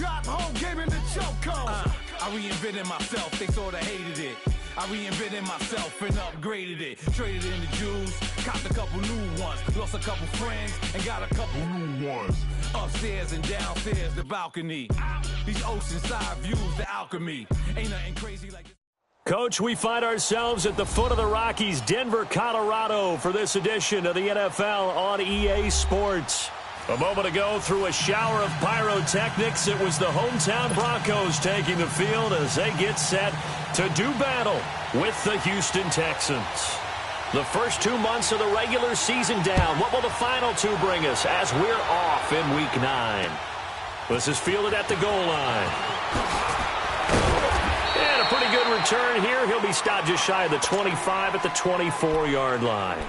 drop, whole game in the choke I reinvented myself, they sorta hated it. I reinvented myself and upgraded it. Traded in the Jews, copped a couple new ones. Lost a couple friends and got a couple new ones. Upstairs and downstairs, the balcony. These oceanside views, the alchemy. Ain't nothing crazy like this. Coach, we find ourselves at the foot of the Rockies, Denver, Colorado, for this edition of the NFL on EA Sports. A moment ago, through a shower of pyrotechnics, it was the hometown Broncos taking the field as they get set to do battle with the Houston Texans. The first 2 months of the regular season down. What will the final two bring us as we're off in Week 9? This is fielded at the goal line. And a pretty good return here. He'll be stopped just shy of the 25 at the 24-yard line.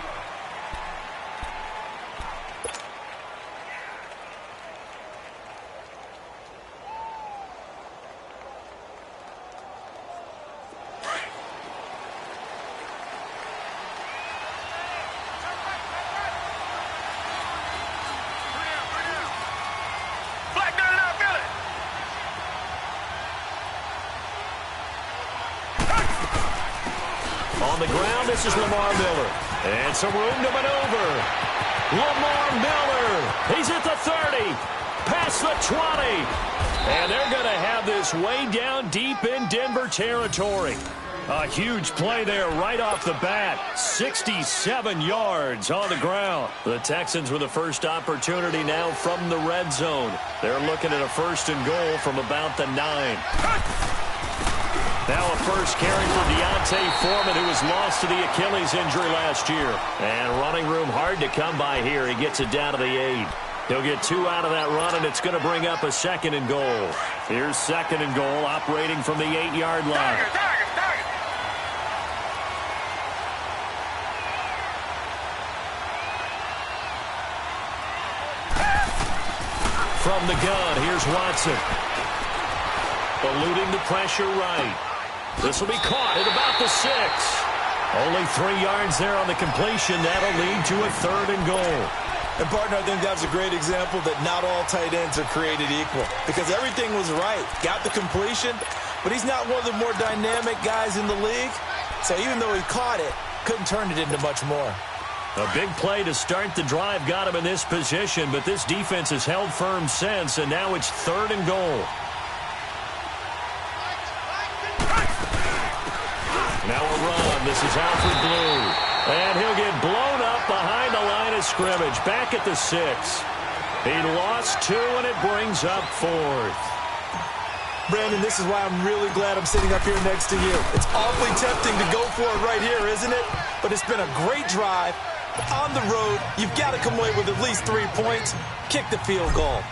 On the ground, this is Lamar Miller. And some room to maneuver. Lamar Miller. He's at the 30. Past the 20. And they're going to have this way down deep in Denver territory. A huge play there right off the bat. 67 yards on the ground. The Texans with the first opportunity now from the red zone. They're looking at a first and goal from about the 9. Now a first carry for Deontay Foreman, who was lost to the Achilles injury last year. And running room hard to come by here. He gets it down to the 8. He'll get 2 out of that run, and it's going to bring up a second and goal. Here's second and goal, operating from the 8-yard line. From the gun, here's Watson. Eluding the pressure right. This will be caught at about the 6. Only 3 yards there on the completion. That'll lead to a third and goal. And, partner, I think that was a great example that not all tight ends are created equal. Because everything was right. Got the completion, but he's not one of the more dynamic guys in the league. So even though he caught it, couldn't turn it into much more. A big play to start the drive got him in this position, but this defense has held firm since, and now it's third and goal. Now a run. This is Alfred Blue. And he'll get blown up behind the line of scrimmage. Back at the 6. He lost 2, and it brings up 4th. Brandon, this is why I'm really glad I'm sitting up here next to you. It's awfully tempting to go for it right here, isn't it? But it's been a great drive. On the road, you've got to come away with at least 3 points. Kick the field goal.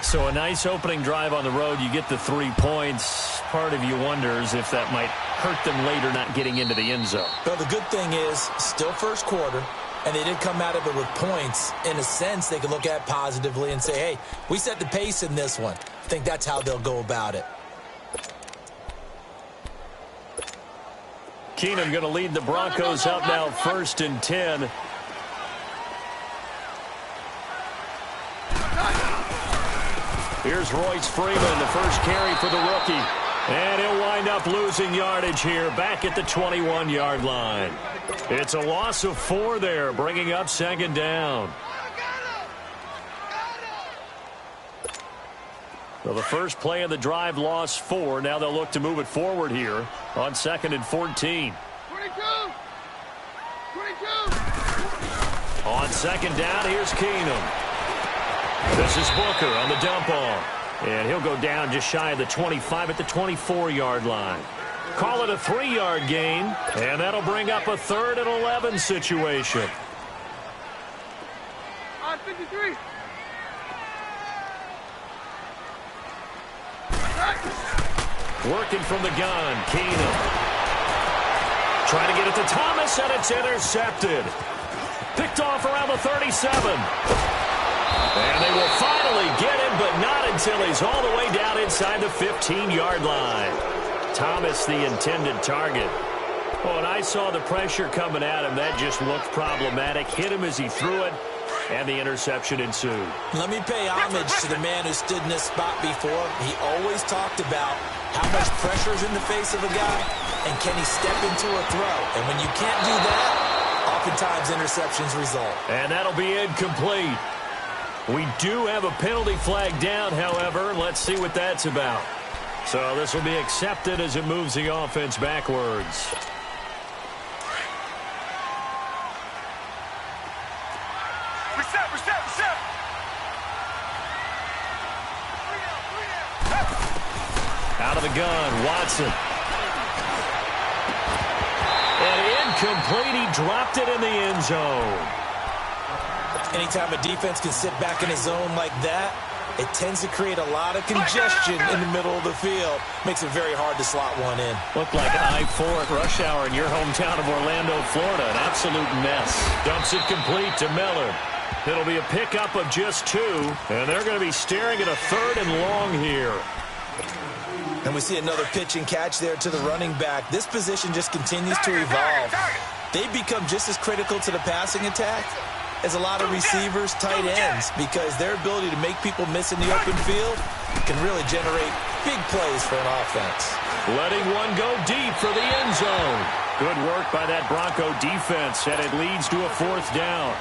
So a nice opening drive on the road. You get the 3 points. Part of you wonders if that might hurt them later not getting into the end zone. Well, the good thing is, still first quarter, and they did come out of it with points. In a sense, they can look at positively and say, hey, we set the pace in this one. I think that's how they'll go about it. Keenum going to lead the Broncos up now, 1st and 10. Here's Royce Freeman, the first carry for the rookie. And he'll wind up losing yardage here, back at the 21-yard line. It's a loss of 4 there, bringing up second down. Well, the first play of the drive lost 4. Now they'll look to move it forward here on 2nd and 14. 22. On second down, here's Keenum. This is Booker on the dump off. And he'll go down just shy of the 25 at the 24-yard line. Call it a 3-yard gain, and that'll bring up a 3rd and 11 situation. On 53. Working from the gun, Keenum. Trying to get it to Thomas, and it's intercepted. Picked off around the 37. And they will finally get him, but not until he's all the way down inside the 15-yard line. Thomas, the intended target. Well, when I saw the pressure coming at him, that just looked problematic. Hit him as he threw it. And the interception ensued. Let me pay homage to the man who stood in this spot before. He always talked about how much pressure is in the face of a guy, and can he step into a throw. And when you can't do that, oftentimes interceptions result. And that'll be incomplete. We do have a penalty flag down, however. Let's see what that's about. So this will be accepted as it moves the offense backwards. Out of the gun, Watson. And incomplete, he dropped it in the end zone. Anytime a defense can sit back in a zone like that, it tends to create a lot of congestion in the middle of the field. Makes it very hard to slot one in. Looked like I-4 at rush hour in your hometown of Orlando, Florida. An absolute mess. Dumps it complete to Miller. It'll be a pickup of just 2, and they're going to be staring at a 3rd and long here. And we see another pitch and catch there to the running back. This position just continues to evolve. They become just as critical to the passing attack as a lot of receivers, tight ends, because their ability to make people miss in the open field can really generate big plays for an offense. Letting one go deep for the end zone. Good work by that Bronco defense, and it leads to a 4th down.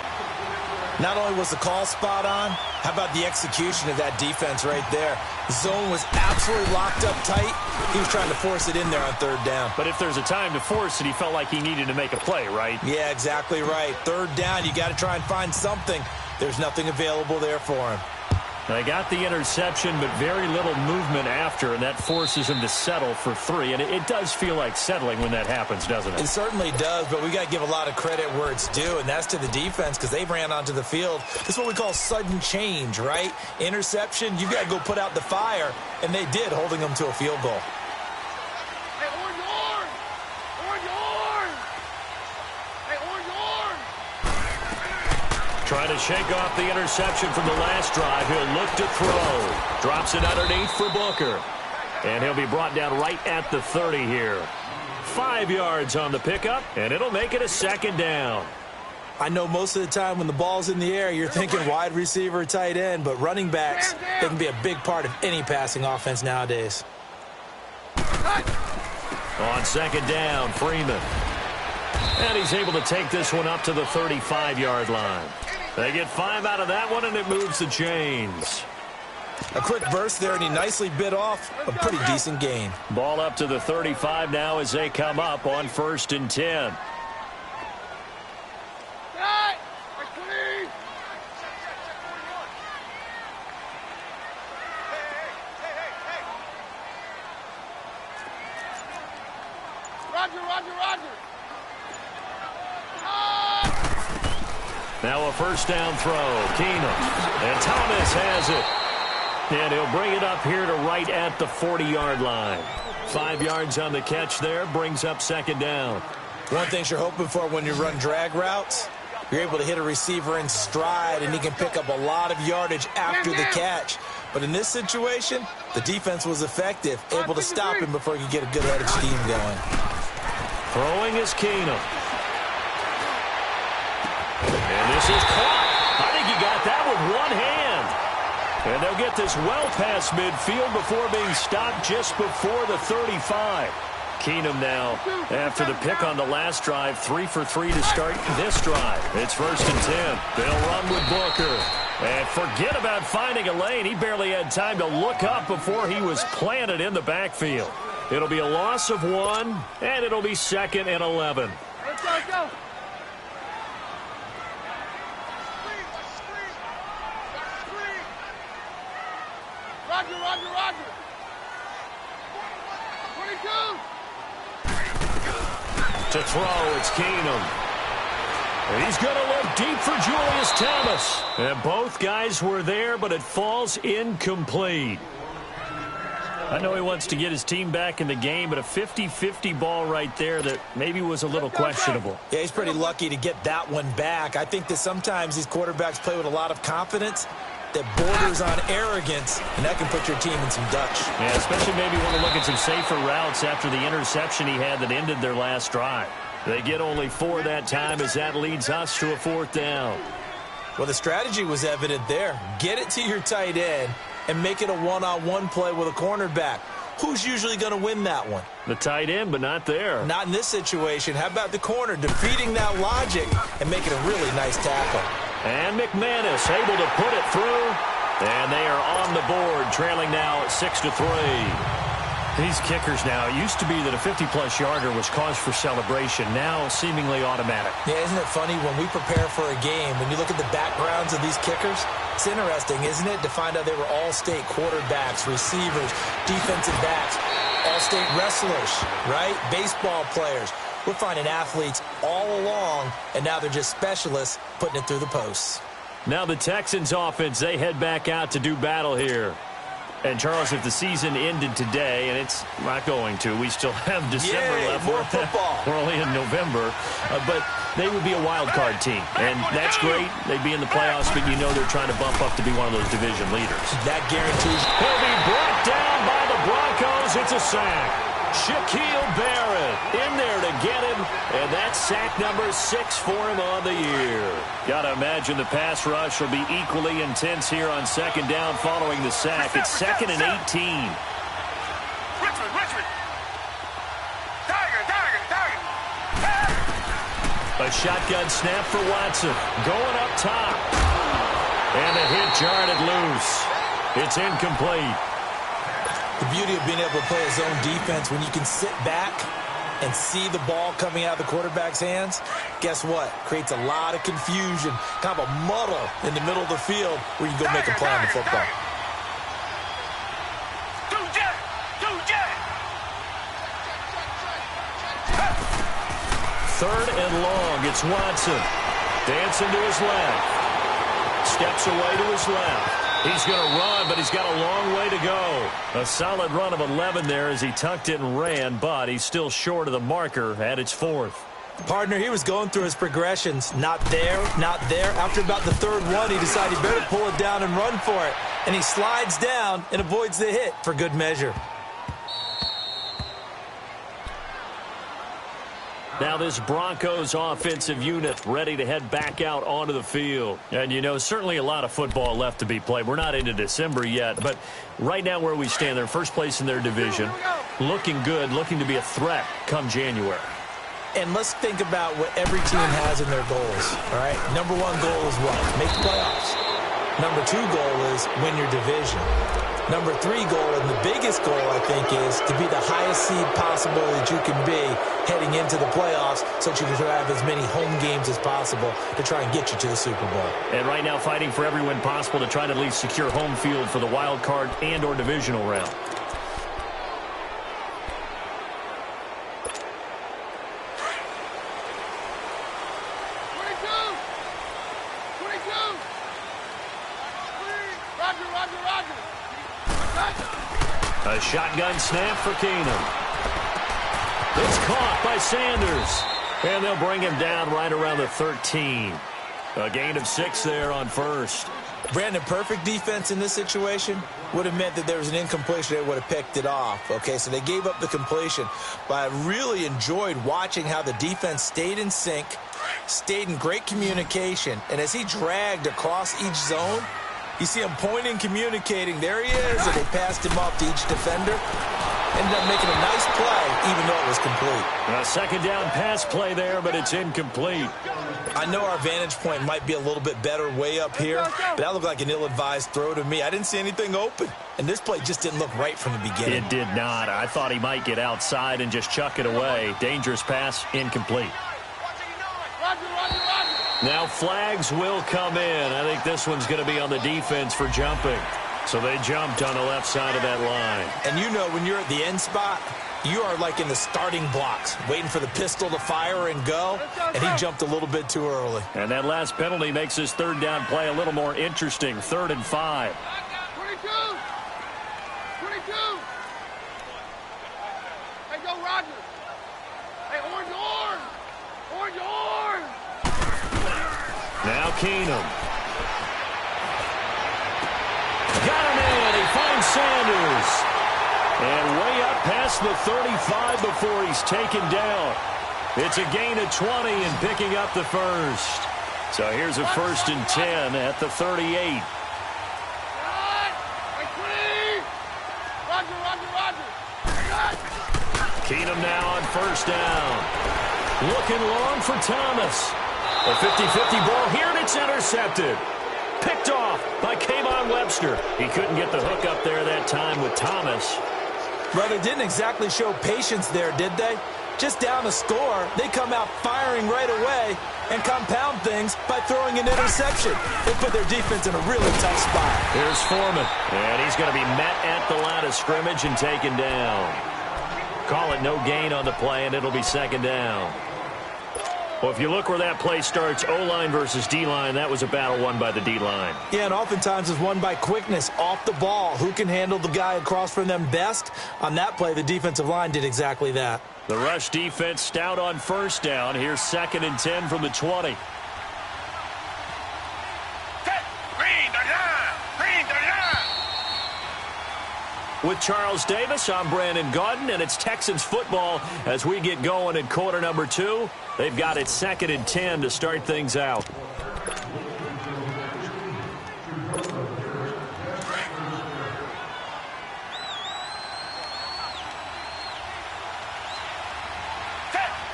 Not only was the call spot on, how about the execution of that defense right there? The zone was absolutely locked up tight. He was trying to force it in there on 3rd down. But if there's a time to force it, he felt like he needed to make a play, right? Yeah, exactly right. 3rd down, you got to try and find something. There's nothing available there for him. They got the interception, but very little movement after, and that forces him to settle for 3. And it does feel like settling when that happens, doesn't it? It certainly does, but we got to give a lot of credit where it's due, and that's to the defense because they ran onto the field. This is what we call sudden change, right? Interception, you got to go put out the fire, and they did, holding them to a field goal. Trying to shake off the interception from the last drive. He'll look to throw. Drops it underneath for Booker. And he'll be brought down right at the 30 here. 5 yards on the pickup, and it'll make it a 2nd down. I know most of the time when the ball's in the air, you're thinking wide receiver, tight end, but running backs, they can be a big part of any passing offense nowadays. On 2nd down, Freeman. And he's able to take this one up to the 35-yard line. They get 5 out of that one, and it moves the chains. A quick burst there, and he nicely bit off a pretty decent gain. Ball up to the 35 now as they come up on 1st and 10. Roger. Now a 1st down throw. Keenum. And Thomas has it. And he'll bring it up here to right at the 40-yard line. 5 yards on the catch there. Brings up 2nd down. One thing you're hoping for when you run drag routes, you're able to hit a receiver in stride, and he can pick up a lot of yardage after the catch. But in this situation, the defense was effective, able to stop him before he could get a good head of steam going. Throwing is Keenum. And this is caught. I think he got that with one hand. And they'll get this well past midfield before being stopped just before the 35. Keenum now, after the pick on the last drive, 3 for 3 to start this drive. It's 1st and 10. They'll run with Booker. And forget about finding a lane. He barely had time to look up before he was planted in the backfield. It'll be a loss of 1, and it'll be 2nd and 11. Let's go. Roger. 22. To throw, it's Keenum. And he's going to look deep for Julius Thomas. And both guys were there, but it falls incomplete. I know he wants to get his team back in the game, but a 50-50 ball right there that maybe was a little questionable. Yeah, he's pretty lucky to get that one back. I think that sometimes these quarterbacks play with a lot of confidence that borders on arrogance, and that can put your team in some Dutch. Yeah, especially maybe want to look at some safer routes after the interception he had that ended their last drive. They get only 4 that time as that leads us to a 4th down. Well, the strategy was evident there. Get it to your tight end and make it a one-on-one play with a cornerback. Who's usually going to win that one? The tight end, but not there. Not in this situation. How about the corner defeating that logic and making a really nice tackle? And McManus able to put it through. And they are on the board, trailing now at 6-3. These kickers now, it used to be that a 50-plus yarder was cause for celebration, now seemingly automatic. Yeah, isn't it funny when we prepare for a game, when you look at the backgrounds of these kickers, it's interesting, isn't it, to find out they were all-state quarterbacks, receivers, defensive backs, all-state wrestlers, right? Baseball players. We're finding athletes all along, and now they're just specialists putting it through the posts. Now the Texans offense, they head back out to do battle here. And, Charles, if the season ended today, and it's not going to, we still have December left. More football. We're only in November. But they would be a wild card team. And that's great. They'd be in the playoffs, but you know they're trying to bump up to be one of those division leaders. That guarantees. He'll be brought down by the Broncos. It's a sack. Shaquille Barrett in there to get him, and that's sack number 6 for him on the year. Got to imagine the pass rush will be equally intense here on second down following the sack. It's 2nd and 18. Richmond. Tiger. A shotgun snap for Watson. Going up top. And the hit jarred it loose. It's incomplete. The beauty of being able to play a zone defense when you can sit back and see the ball coming out of the quarterback's hands, guess what? Creates a lot of confusion, kind of a muddle in the middle of the field where you go make a play on the football. Third and long. It's Watson. Dancing to his left. Steps away to his left. He's going to run, but he's got a long way to go. A solid run of 11 there as he tucked it and ran, but he's still short of the marker at its 4th. Partner, he was going through his progressions. Not there, not there. After about the third one, he decided he better pull it down and run for it. And he slides down and avoids the hit for good measure. Now this Broncos offensive unit ready to head back out onto the field. And, you know, certainly a lot of football left to be played. We're not into December yet, but right now where we stand, they're first place in their division. Looking good, looking to be a threat come January. And let's think about what every team has in their goals, all right? Number 1 goal is what? Make the playoffs. Number 2 goal is win your division. Number 3 goal, and the biggest goal, I think, is to be the highest seed possible that you can be heading into the playoffs so that you can have as many home games as possible to try and get you to the Super Bowl. And right now fighting for every win possible to try to at least secure home field for the wild card and or divisional round. A shotgun snap for Keenum. It's caught by Sanders. And they'll bring him down right around the 13. A gain of 6 there on first. Brandon, perfect defense in this situation would have meant that there was an incompletion. They would have picked it off. Okay, so they gave up the completion. But I really enjoyed watching how the defense stayed in sync, stayed in great communication. And as he dragged across each zone, you see him pointing, communicating. There he is, and they passed him off to each defender. Ended up making a nice play, even though it was complete. A second down pass play there, but it's incomplete. I know our vantage point might be a little bit better way up here, but that looked like an ill-advised throw to me. I didn't see anything open, and this play just didn't look right from the beginning. It did not. I thought he might get outside and just chuck it away. Dangerous pass, incomplete. Now flags will come in. I think this one's going to be on the defense for jumping. So they jumped on the left side of that line. And you know when you're at the end spot, you are like in the starting blocks, waiting for the pistol to fire and go, and he jumped a little bit too early. And that last penalty makes his third down play a little more interesting. 3rd and 5. 22. Hey, go Rodgers. Hey, orange. Now Keenum. Got him in. He finds Sanders. And way up past the 35 before he's taken down. It's a gain of 20 and picking up the first. So here's a 1st and 10 at the 38. Keenum now on 1st down. Looking long for Thomas. A 50-50 ball here, and it's intercepted. Picked off by Kayvon Webster. He couldn't get the hook up there that time with Thomas. Well, they didn't exactly show patience there, did they? Just down a score, they come out firing right away and compound things by throwing an interception. They put their defense in a really tough spot. Here's Foreman, and he's going to be met at the line of scrimmage and taken down. Call it no gain on the play, and it'll be 2nd down. Well, if you look where that play starts, O-line versus D-line, that was a battle won by the D-line. Yeah, and oftentimes it's won by quickness off the ball. Who can handle the guy across from them best? On that play, the defensive line did exactly that. The rush defense stout on 1st down. Here's 2nd and 10 from the 20. With Charles Davis, I'm Brandon Gaudin, and it's Texans football as we get going in quarter number 2. They've got it 2nd and 10 to start things out.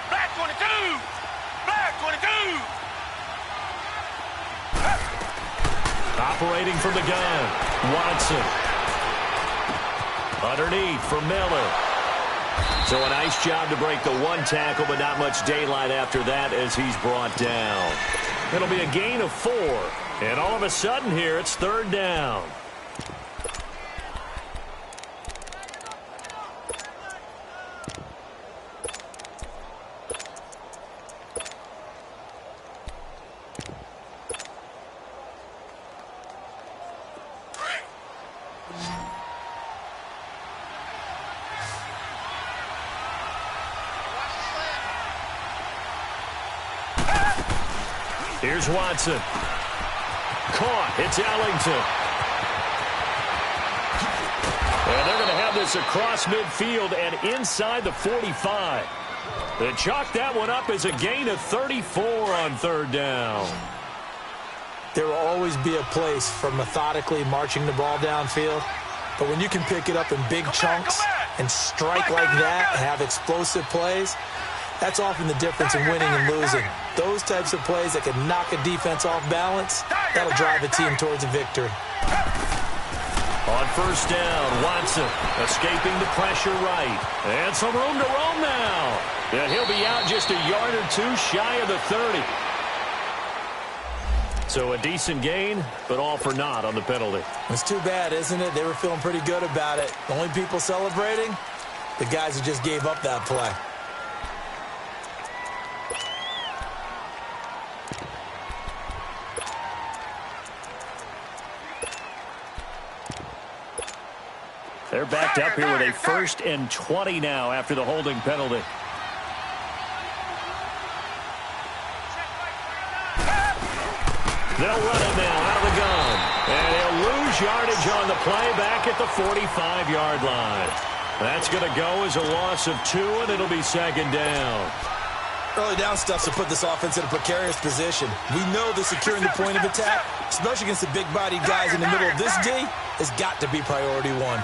Black 22! Black 22! Operating from the gun, Watson. Underneath for Miller. So a nice job to break the 1 tackle, but not much daylight after that as he's brought down. It'll be a gain of 4. And all of a sudden here, it's 3rd down. Here's Watson. Caught. It's Ellington. And they're going to have this across midfield and inside the 45. They chalk that one up as a gain of 34 on 3rd down. There will always be a place for methodically marching the ball downfield. But when you can pick it up in big chunks and strike like that, have explosive plays, that's often the difference in winning and losing. Those types of plays that can knock a defense off balance, that'll drive a team towards a victory. On 1st down, Watson escaping the pressure right. And some room to roam now. And he'll be out just a yard or 2 shy of the 30. So a decent gain, but all for naught on the penalty. It's too bad, isn't it? They were feeling pretty good about it. The only people celebrating, the guys who just gave up that play. They're backed up here with a 1st and 20 now after the holding penalty. They'll run it now out of the gun. And he'll lose yardage on the play back at the 45-yard line. That's going to go as a loss of 2, and it'll be 2nd down. Early down stuff to put this offense in a precarious position. We know that securing the point of attack, especially against the big-bodied guys in the middle of this D, has got to be priority 1.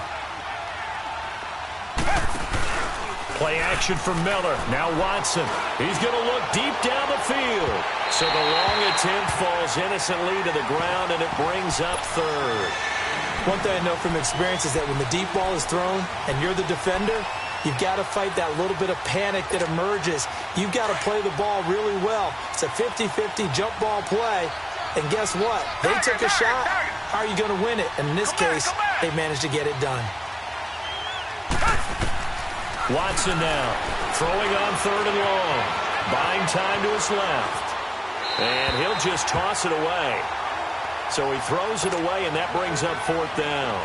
Play action from Miller. Now Watson. He's going to look deep down the field. So the long attempt falls innocently to the ground, and it brings up 3rd. One thing I know from experience is that when the deep ball is thrown and you're the defender, you've got to fight that little bit of panic that emerges. You've got to play the ball really well. It's a 50-50 jump ball play. And guess what? They took a shot. How are you going to win it? And in this case, they managed to get it done. Watson now throwing on 3rd and long. Buying time to his left. And he'll just toss it away. So he throws it away, and that brings up 4th down.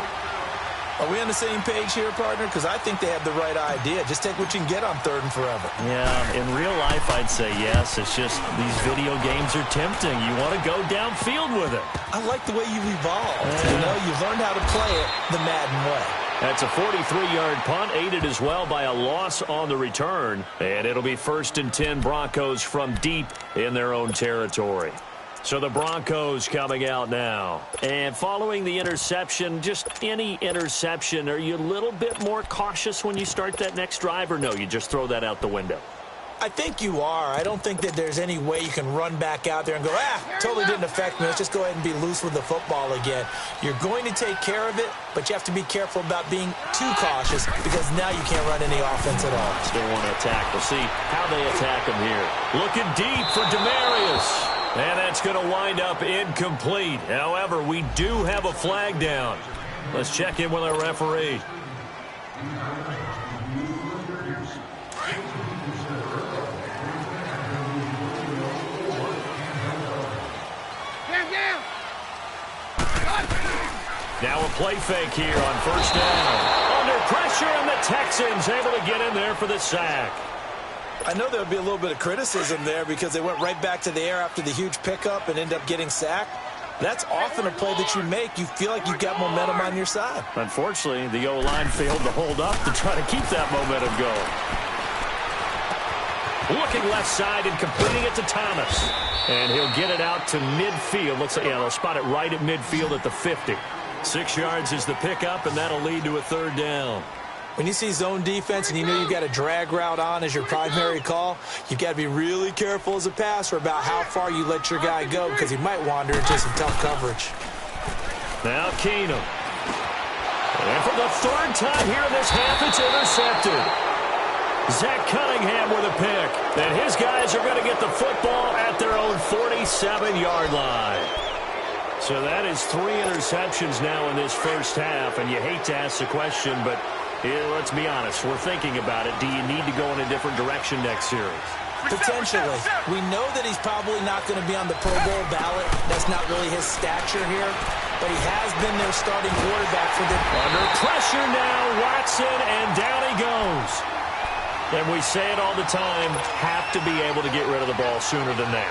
Are we on the same page here, partner? Because I think they have the right idea. Just take what you can get on 3rd and forever. Yeah, in real life, I'd say yes. It's just these video games are tempting. You want to go downfield with it. I like the way you evolved. You know, you've learned how to play it the Madden way. That's a 43-yard punt, aided as well by a loss on the return. And it'll be 1st and 10 Broncos from deep in their own territory. So the Broncos coming out now. And following the interception, just any interception, are you a little bit more cautious when you start that next drive, or no, you just throw that out the window? I think you are. I don't think that there's any way you can run back out there and go, totally didn't affect me. Let's just go ahead and be loose with the football again. You're going to take care of it, but you have to be careful about being too cautious because now you can't run any offense at all. Still want to attack. We'll see how they attack him here. Looking deep for Demarius. And that's going to wind up incomplete. However, we do have a flag down. Let's check in with our referee. Now a play fake here on first down. Under pressure, and the Texans able to get in there for the sack. I know there would be a little bit of criticism there because they went right back to the air after the huge pickup and ended up getting sacked. That's often a play that you make. You feel like you've got momentum on your side. Unfortunately, the O-line failed to hold up to try to keep that momentum going. Looking left side and completing it to Thomas. And he'll get it out to midfield. Looks like, yeah, they'll spot it right at midfield at the 50. 6 yards is the pickup, and that'll lead to a third down. When you see zone defense and you know you've got a drag route on as your primary call, you've got to be really careful as a passer about how far you let your guy go because he might wander into some tough coverage. Now Keenum. And for the third time here in this half, it's intercepted. Zach Cunningham with a pick. And his guys are going to get the football at their own 47-yard line. So that is 3 interceptions now in this first half, and you hate to ask the question, but let's be honest, we're thinking about it. Do you need to go in a different direction next series? Potentially. We know that he's probably not going to be on the Pro Bowl ballot. That's not really his stature here, but he has been their starting quarterback for the... Under pressure now, Watson, and down he goes. And we say it all the time, have to be able to get rid of the ball sooner than that.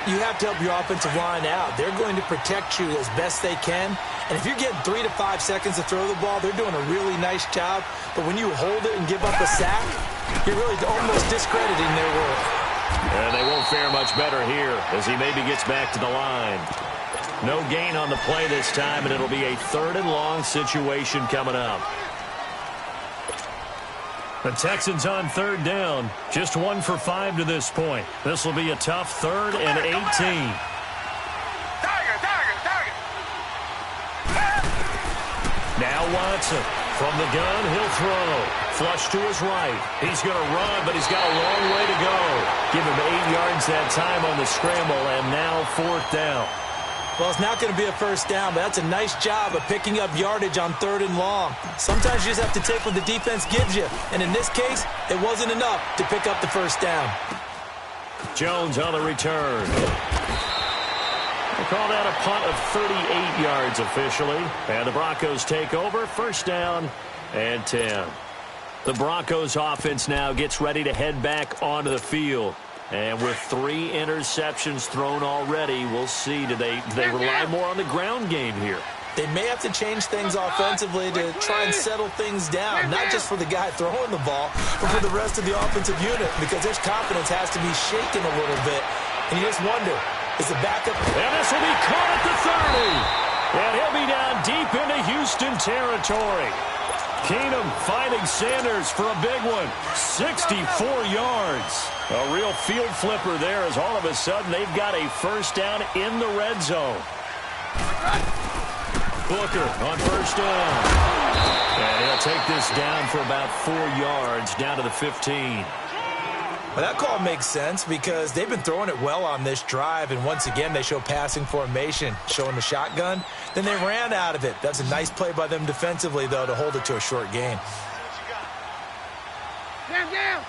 You have to help your offensive line out. They're going to protect you as best they can. And if you're getting 3 to 5 seconds to throw the ball, they're doing a really nice job. But when you hold it and give up a sack, you're really almost discrediting their work. And they won't fare much better here as he maybe gets back to the line. No gain on the play this time, and it'll be a 3rd and long situation coming up. The Texans on 3rd down. Just 1 for 5 to this point. This will be a tough 3rd and 18. Now Watson. From the gun, he'll throw. Flush to his right. He's going to run, but he's got a long way to go. Give him 8 yards that time on the scramble, and now 4th down. Well, it's not going to be a first down, but that's a nice job of picking up yardage on 3rd and long. Sometimes you just have to take what the defense gives you. And in this case, it wasn't enough to pick up the first down. Jones on the return. We'll call that a punt of 38 yards officially. And the Broncos take over. First down and 10. The Broncos offense now gets ready to head back onto the field. And with 3 interceptions thrown already, we'll see. Do they rely more on the ground game here? They may have to change things offensively to try and settle things down, not just for the guy throwing the ball, but for the rest of the offensive unit, because their confidence has to be shaken a little bit. And you just wonder, is the backup... And this will be caught at the 30. And he'll be down deep into Houston territory. Keenum finding Sanders for a big one. 64 yards. A real field flipper there as all of a sudden they've got a first down in the red zone. Booker on first down. And he'll take this down for about 4 yards down to the 15. Well, that call makes sense because they've been throwing it well on this drive, and once again they show passing formation, showing the shotgun. Then they ran out of it. That's a nice play by them defensively, though, to hold it to a short gain. Down.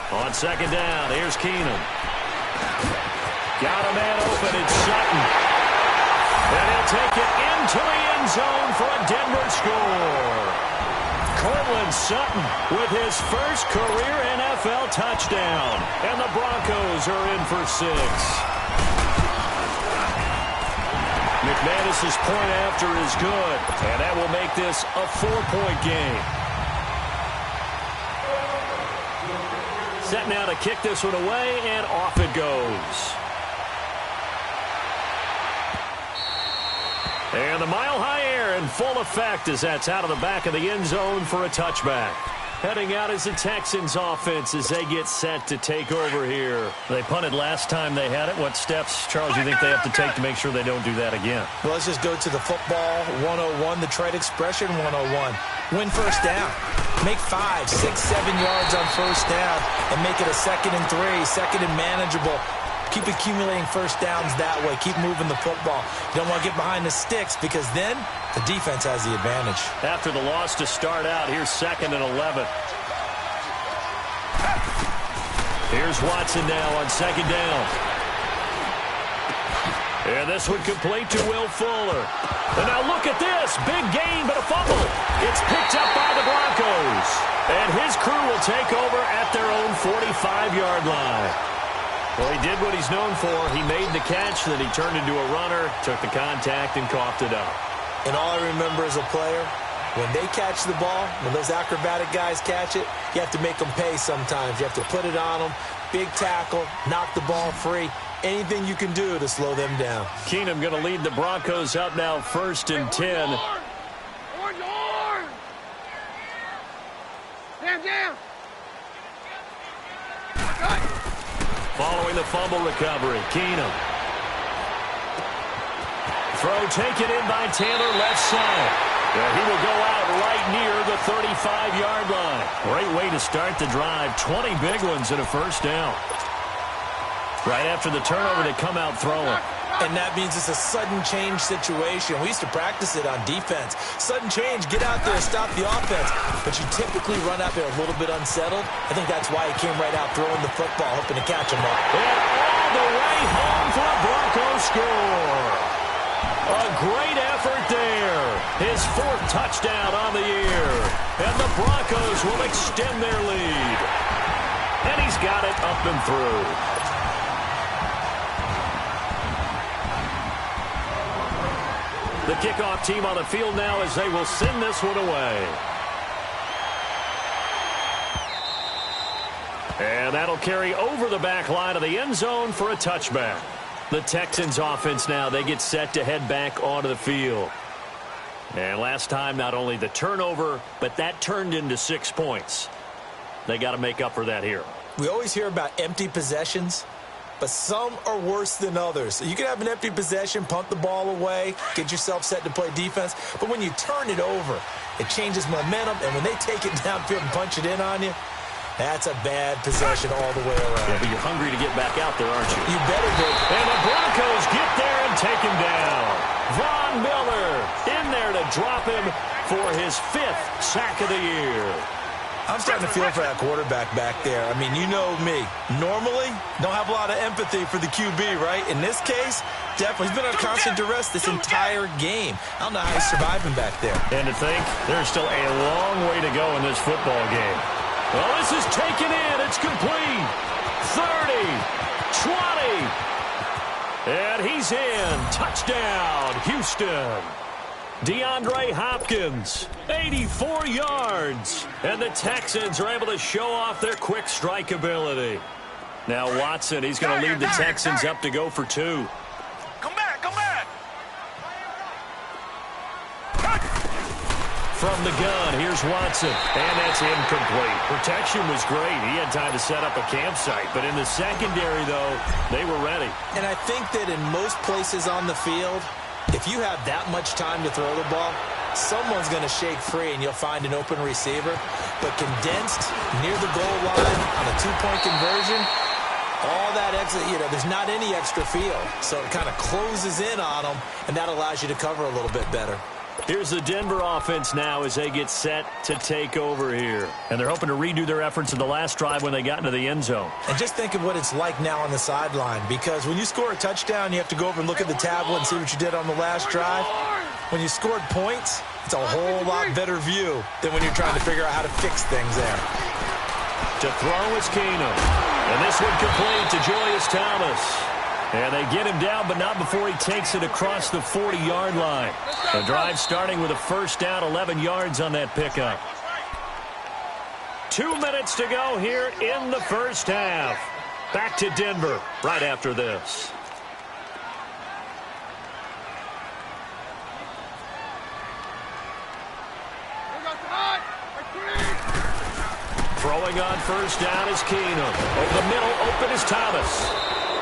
On second down, here's Keenum. Got a man open, it's Sutton. And he'll take it into the end zone for a Denver score. Cortland Sutton with his first career NFL touchdown. And the Broncos are in for 6. McManus's point after is good. And that will make this a 4-point game. set now to kick this one away, and off it goes. And the mile-high air in full effect as that's out of the back of the end zone for a touchback. Heading out is the Texans offense as they get set to take over here. They punted last time they had it. What steps, Charles, do you think they have to take to make sure they don't do that again? Well, let's just go to the football 101, the trade expression 101. Win first down. Make 5, 6, 7 yards on first down and make it a 2nd and 3, 2nd and manageable. Keep accumulating first downs that way. Keep moving the football. You don't want to get behind the sticks because then the defense has the advantage. After the loss to start out, here's 2nd and 11. Here's Watson now on 2nd down. And this one complete to Will Fuller. And now look at this. Big gain, but a fumble. It's picked up by the Broncos. And his crew will take over at their own 45-yard line. Well, he did what he's known for. He made the catch, then he turned into a runner, took the contact, and coughed it up. And all I remember as a player, when they catch the ball, when those acrobatic guys catch it, you have to make them pay sometimes. You have to put it on them, big tackle, knock the ball free. Anything you can do to slow them down. Keenum going to lead the Broncos up now 1st and 10. Jam. Following the fumble recovery, Keenum. Throw taken in by Taylor, left side. He will go out right near the 35-yard line. Great way to start the drive. 20 big ones and a first down. Right after the turnover, they come out throwing. And that means it's a sudden change situation. We used to practice it on defense. Sudden change, get out there, stop the offense. But you typically run out there a little bit unsettled. I think that's why he came right out throwing the football, hoping to catch him up. And all the way home for a Broncos score. A great effort there. His 4th touchdown on the year. And the Broncos will extend their lead. And he's got it up and through. The kickoff team on the field now as they will send this one away. And that'll carry over the back line of the end zone for a touchback. The Texans offense now, they get set to head back onto the field. And last time, not only the turnover, but that turned into 6 points. They got to make up for that here. We always hear about empty possessions, but some are worse than others. You can have an empty possession, punt the ball away, get yourself set to play defense. But when you turn it over, it changes momentum. And when they take it downfield and punch it in on you, that's a bad possession all the way around. Yeah, but you're hungry to get back out there, aren't you? You better be. And the Broncos get there and take him down. Von Miller in there to drop him for his 5th sack of the year. I'm starting to feel for that quarterback back there. I mean, you know me. Normally, don't have a lot of empathy for the QB, right? In this case, definitely. He's been on constant duress this entire game. I don't know how he's surviving back there. And to think, there's still a long way to go in this football game. Well, this is taken in. It's complete. 30, 20. And he's in. Touchdown, Houston. DeAndre Hopkins, 84 yards. And the Texans are able to show off their quick strike ability. Now Watson, he's going to lead the Texans up to go for 2. Come back. From the gun, here's Watson. And that's incomplete. Protection was great. He had time to set up a campsite. But in the secondary, though, they were ready. And I think that in most places on the field, if you have that much time to throw the ball, someone's going to shake free and you'll find an open receiver. But condensed near the goal line on a 2-point conversion, all that extra, there's not any extra field. So it kind of closes in on them, and that allows you to cover a little bit better. Here's the Denver offense now as they get set to take over here. And they're hoping to redo their efforts in the last drive when they got into the end zone. And just think of what it's like now on the sideline, because when you score a touchdown, you have to go over and look at the tablet and see what you did on the last drive. When you scored points, it's a whole lot better view than when you're trying to figure out how to fix things there. To throw is Keenum. And this one complete to Julius Thomas. And they get him down, but not before he takes it across the 40-yard line. The drive starting with a first down, 11 yards on that pickup. 2 minutes to go here in the first half. Back to Denver right after this. Throwing on first down is Keenum. Over the middle, open is Thomas.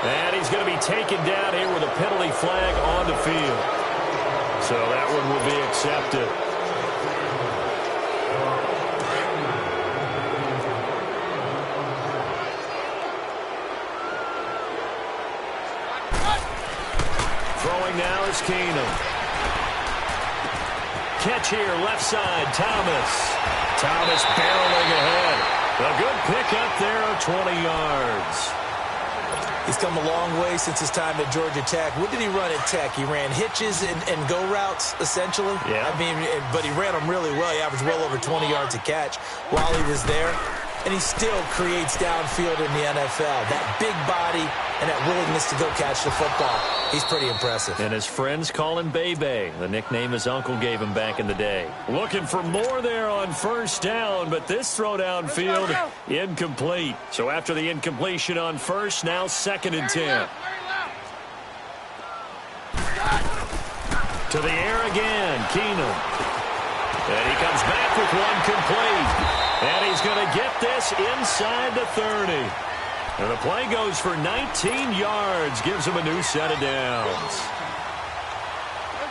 And he's going to be taken down here with a penalty flag on the field. So that one will be accepted. Throwing now is Keenum. Catch here, left side, Thomas. Thomas barreling ahead. A good pickup there of 20 yards. He's come a long way since his time at Georgia Tech. What did he run at Tech? He ran hitches and go routes, essentially. Yeah. I mean, but he ran them really well. He averaged well over 20 yards a catch while he was there. And he still creates downfield in the NFL. That big body and that willingness to go catch the football. He's pretty impressive. And his friends call him Bebe, the nickname his uncle gave him back in the day. Looking for more there on first down, but this throw downfield incomplete. So after the incompletion on first, now 2nd and 10. To the air again, Keenum. And he comes back with one complete. And he's going to get this inside the 30. And the play goes for 19 yards, gives him a new set of downs.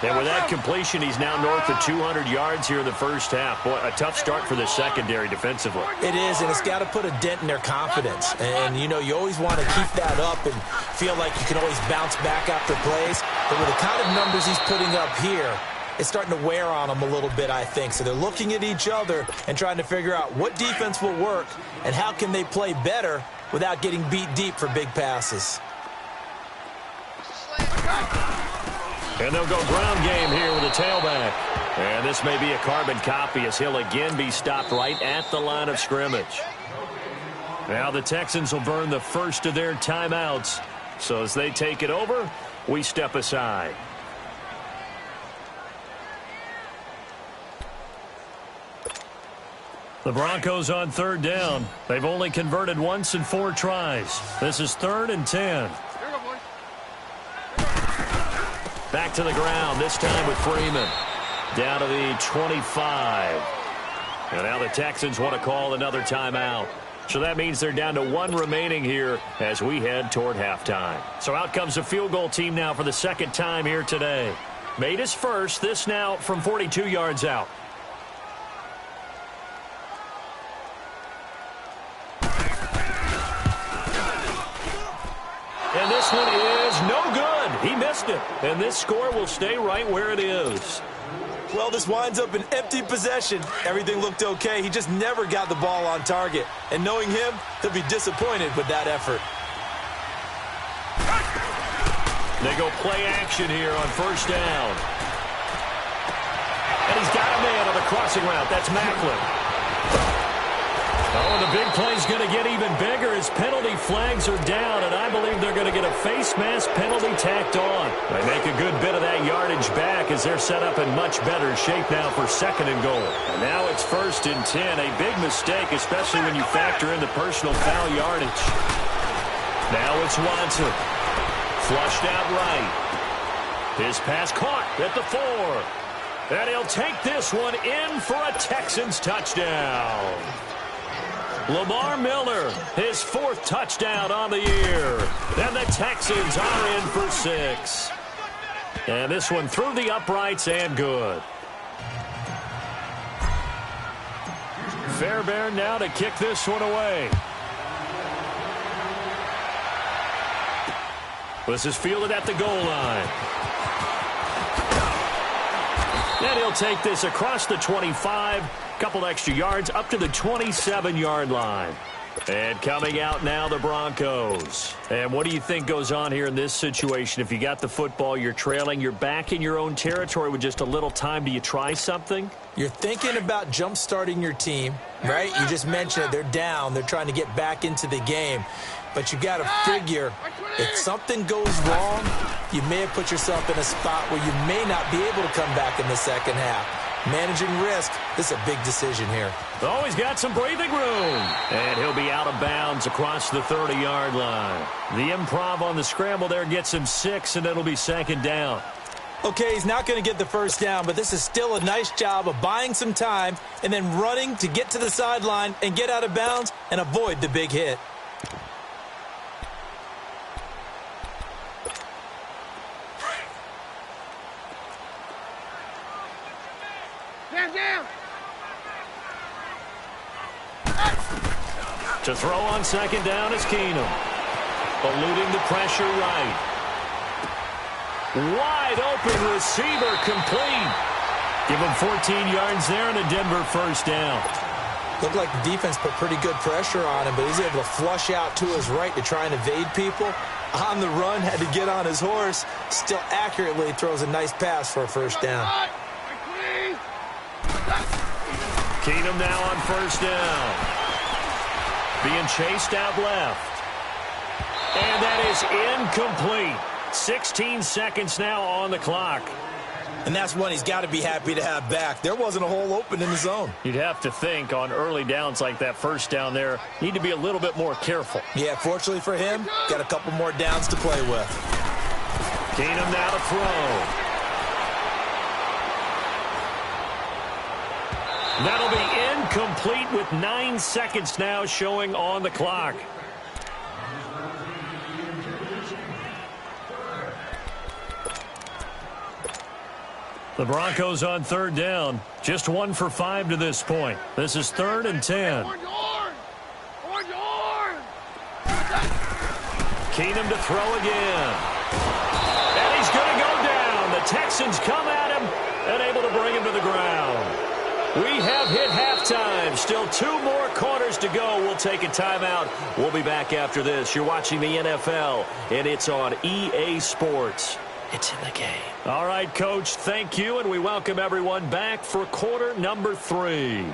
And with that completion, he's now north of 200 yards here in the first half. Boy, a tough start for the secondary defensively. It is, and it's got to put a dent in their confidence. And, you know, you always want to keep that up and feel like you can always bounce back after plays. But with the kind of numbers he's putting up here, it's starting to wear on them a little bit, I think. So they're looking at each other and trying to figure out what defense will work and how can they play better without getting beat deep for big passes. And they'll go ground game here with a tailback. And this may be a carbon copy as he'll again be stopped right at the line of scrimmage. Now the Texans will burn the first of their timeouts. So as they take it over, we step aside. The Broncos on 3rd down. They've only converted once in 4 tries. This is 3rd and 10. Back to the ground, this time with Freeman. Down to the 25. And now the Texans want to call another timeout. So that means they're down to 1 remaining here as we head toward halftime. So out comes the field goal team now for the 2nd time here today. Made his first, this now from 42 yards out. And this one is no good. He missed it. And this score will stay right where it is. Well, this winds up an empty possession. Everything looked okay. He just never got the ball on target. And knowing him, he'll be disappointed with that effort. They go play action here on first down. And he's got a man on the crossing route. That's Macklin. Oh, the big play's going to get even bigger as penalty flags are down, and I believe they're going to get a face mask penalty tacked on. They make a good bit of that yardage back as they're set up in much better shape now for 2nd and goal. And now it's 1st and 10, a big mistake, especially when you factor in the personal foul yardage. Now it's Watson. Flushed out right. His pass caught at the 4. And he'll take this one in for a Texans touchdown. Lamar Miller, his 4th touchdown on the year. And the Texans are in for 6. And this one through the uprights and good. Fairbairn now to kick this one away. This is fielded at the goal line. And he'll take this across the 25. Couple extra yards up to the 27-yard line. And coming out now, the Broncos. And what do you think goes on here in this situation? If you got the football, you're trailing, you're back in your own territory with just a little time. Do you try something? You're thinking about jump-starting your team, right? You just mentioned it. They're down. They're trying to get back into the game. But you got to figure if something goes wrong, you may have put yourself in a spot where you may not be able to come back in the second half. Managing risk. This is a big decision here. Oh, he's got some breathing room. And he'll be out of bounds across the 30-yard line. The improv on the scramble there gets him 6, and it'll be second down. Okay, he's not going to get the first down, but this is still a nice job of buying some time and then running to get to the sideline and get out of bounds and avoid the big hit. Down. To throw on second down is Keenum. Eluding the pressure right. Wide open receiver complete. Give him 14 yards there and a Denver first down. Looked like the defense put pretty good pressure on him, but he's able to flush out to his right to try and evade people. On the run, had to get on his horse. Still accurately throws a nice pass for a first down. Keenum now on first down. Being chased out left. And that is incomplete. 16 seconds now on the clock. And that's one he's got to be happy to have back. There wasn't a hole open in the zone. You'd have to think on early downs like that first down there, need to be a little bit more careful. Yeah, fortunately for him, got a couple more downs to play with. Keenum now to throw. That'll be incomplete with 9 seconds now showing on the clock. The Broncos on third down. Just 1 for 5 to this point. This is 3rd and 10. Keenum to throw again. And he's going to go down. The Texans come at him and able to bring him to the ground. We have hit halftime. Still 2 more quarters to go. We'll take a timeout. We'll be back after this. You're watching the NFL, and it's on EA Sports. It's in the game. All right, Coach, thank you, and we welcome everyone back for quarter number 3.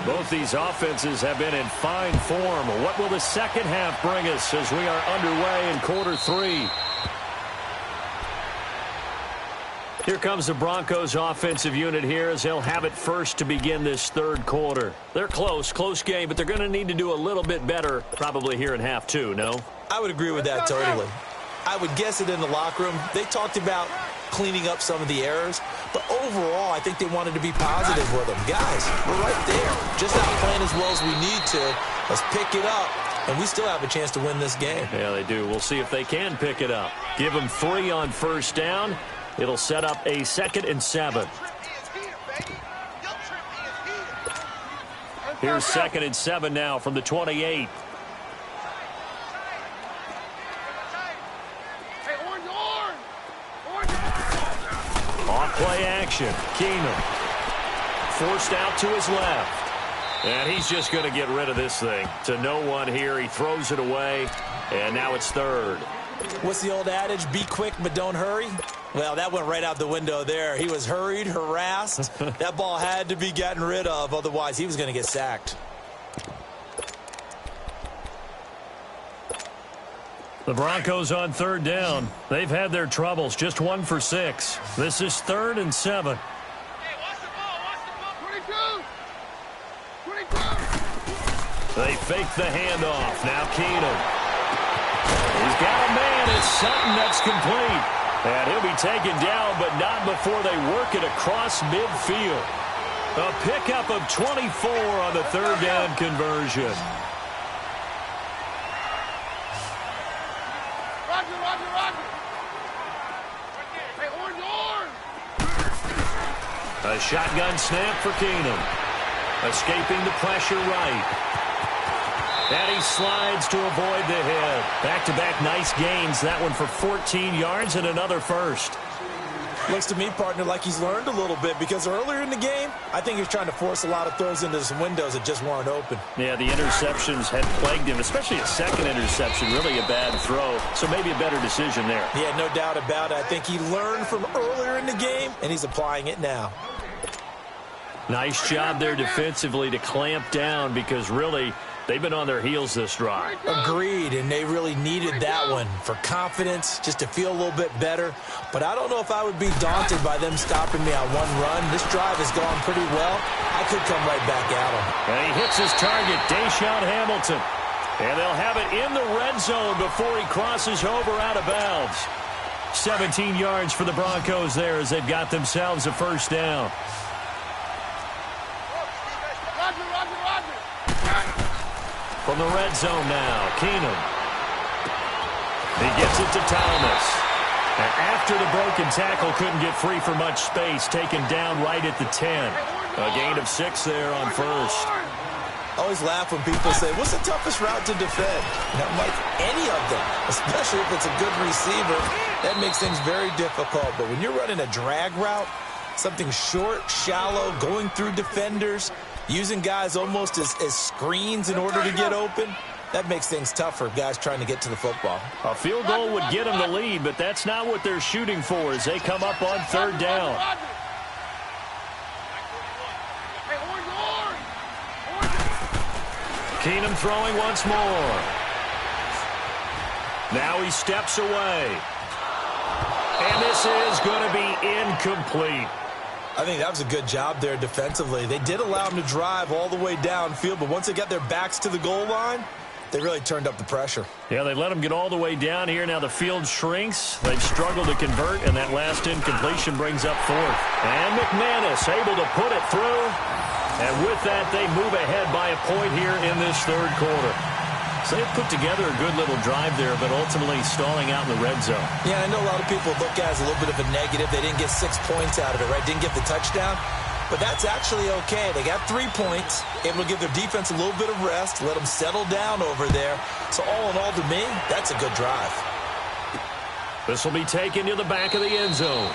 Both these offenses have been in fine form. What will the second half bring us as we are underway in quarter 3? Here comes the Broncos offensive unit here as they'll have it first to begin this third quarter. They're close game, but they're going to need to do a little bit better probably here in half 2, no? I would agree with that totally. I would guess it in the locker room. They talked about cleaning up some of the errors, but overall I think they wanted to be positive with them. Guys, we're right there. Just not playing as well as we need to. Let's pick it up, and we still have a chance to win this game. Yeah, they do. We'll see if they can pick it up. Give them 3 on first down. It'll set up a 2nd and 7. Here's 2nd and 7 now from the 28. Off play action. Keenum. Forced out to his left. And he's just going to get rid of this thing. To no one here. He throws it away. And now it's 3rd. What's the old adage? Be quick, but don't hurry. Well, that went right out the window there. He was hurried, harassed. That ball had to be gotten rid of. Otherwise, he was going to get sacked. The Broncos on third down. They've had their troubles. Just 1 for 6. This is 3rd and 7. Hey, watch the ball. 22. They fake the handoff. Now Keenum. He's got a man. It's Sutton that's complete. And he'll be taken down, but not before they work it across midfield. A pickup of 24 on the 3rd down conversion. Roger. Hey, orange. A shotgun snap for Keenum. Escaping the pressure right. And he slides to avoid the hit. Back-to-back nice gains. That one for 14 yards and another first. Looks to me, partner, like he's learned a little bit because earlier in the game, I think he was trying to force a lot of throws into some windows that just weren't open. Yeah, the interceptions had plagued him, especially a second interception. Really a bad throw, so maybe a better decision there. Yeah, no doubt about it. I think he learned from earlier in the game, and he's applying it now. Nice job there defensively to clamp down because really They've been on their heels this drive. Agreed, and they really needed that one for confidence, just to feel a little bit better. But I don't know if I would be daunted by them stopping me on one run. This drive has gone pretty well. I could come right back at them. And he hits his target, Deshaun Hamilton. And they'll have it in the red zone before he crosses over out of bounds. 17 yards for the Broncos there as they've got themselves a first down. From the red zone now, Keenum. He gets it to Thomas. And after the broken tackle, couldn't get free for much space, taken down right at the 10. A gain of 6 there on first. I always laugh when people say, what's the toughest route to defend? And I'm like, any of them, especially if it's a good receiver. That makes things very difficult. But when you're running a drag route, something short, shallow, going through defenders, using guys almost as screens in order to get open, that makes things tough for guys trying to get to the football. A field goal would get them the lead, but that's not what they're shooting for as they come up on third down. Keenum throwing once more. Now he steps away. And this is going to be incomplete. I think that was a good job there defensively. They did allow them to drive all the way downfield, but once they got their backs to the goal line, they really turned up the pressure. Yeah, they let them get all the way down here. Now the field shrinks. They've struggled to convert, and that last incompletion brings up fourth. And McManus able to put it through. And with that, they move ahead by a point here in this third quarter. So they've put together a good little drive there, but ultimately stalling out in the red zone. Yeah, I know a lot of people look at it as a little bit of a negative. They didn't get 6 points out of it, right? Didn't get the touchdown. But that's actually okay. They got 3 points, able to give their defense a little bit of rest, let them settle down over there. So all in all, to me, that's a good drive. This will be taken to the back of the end zone.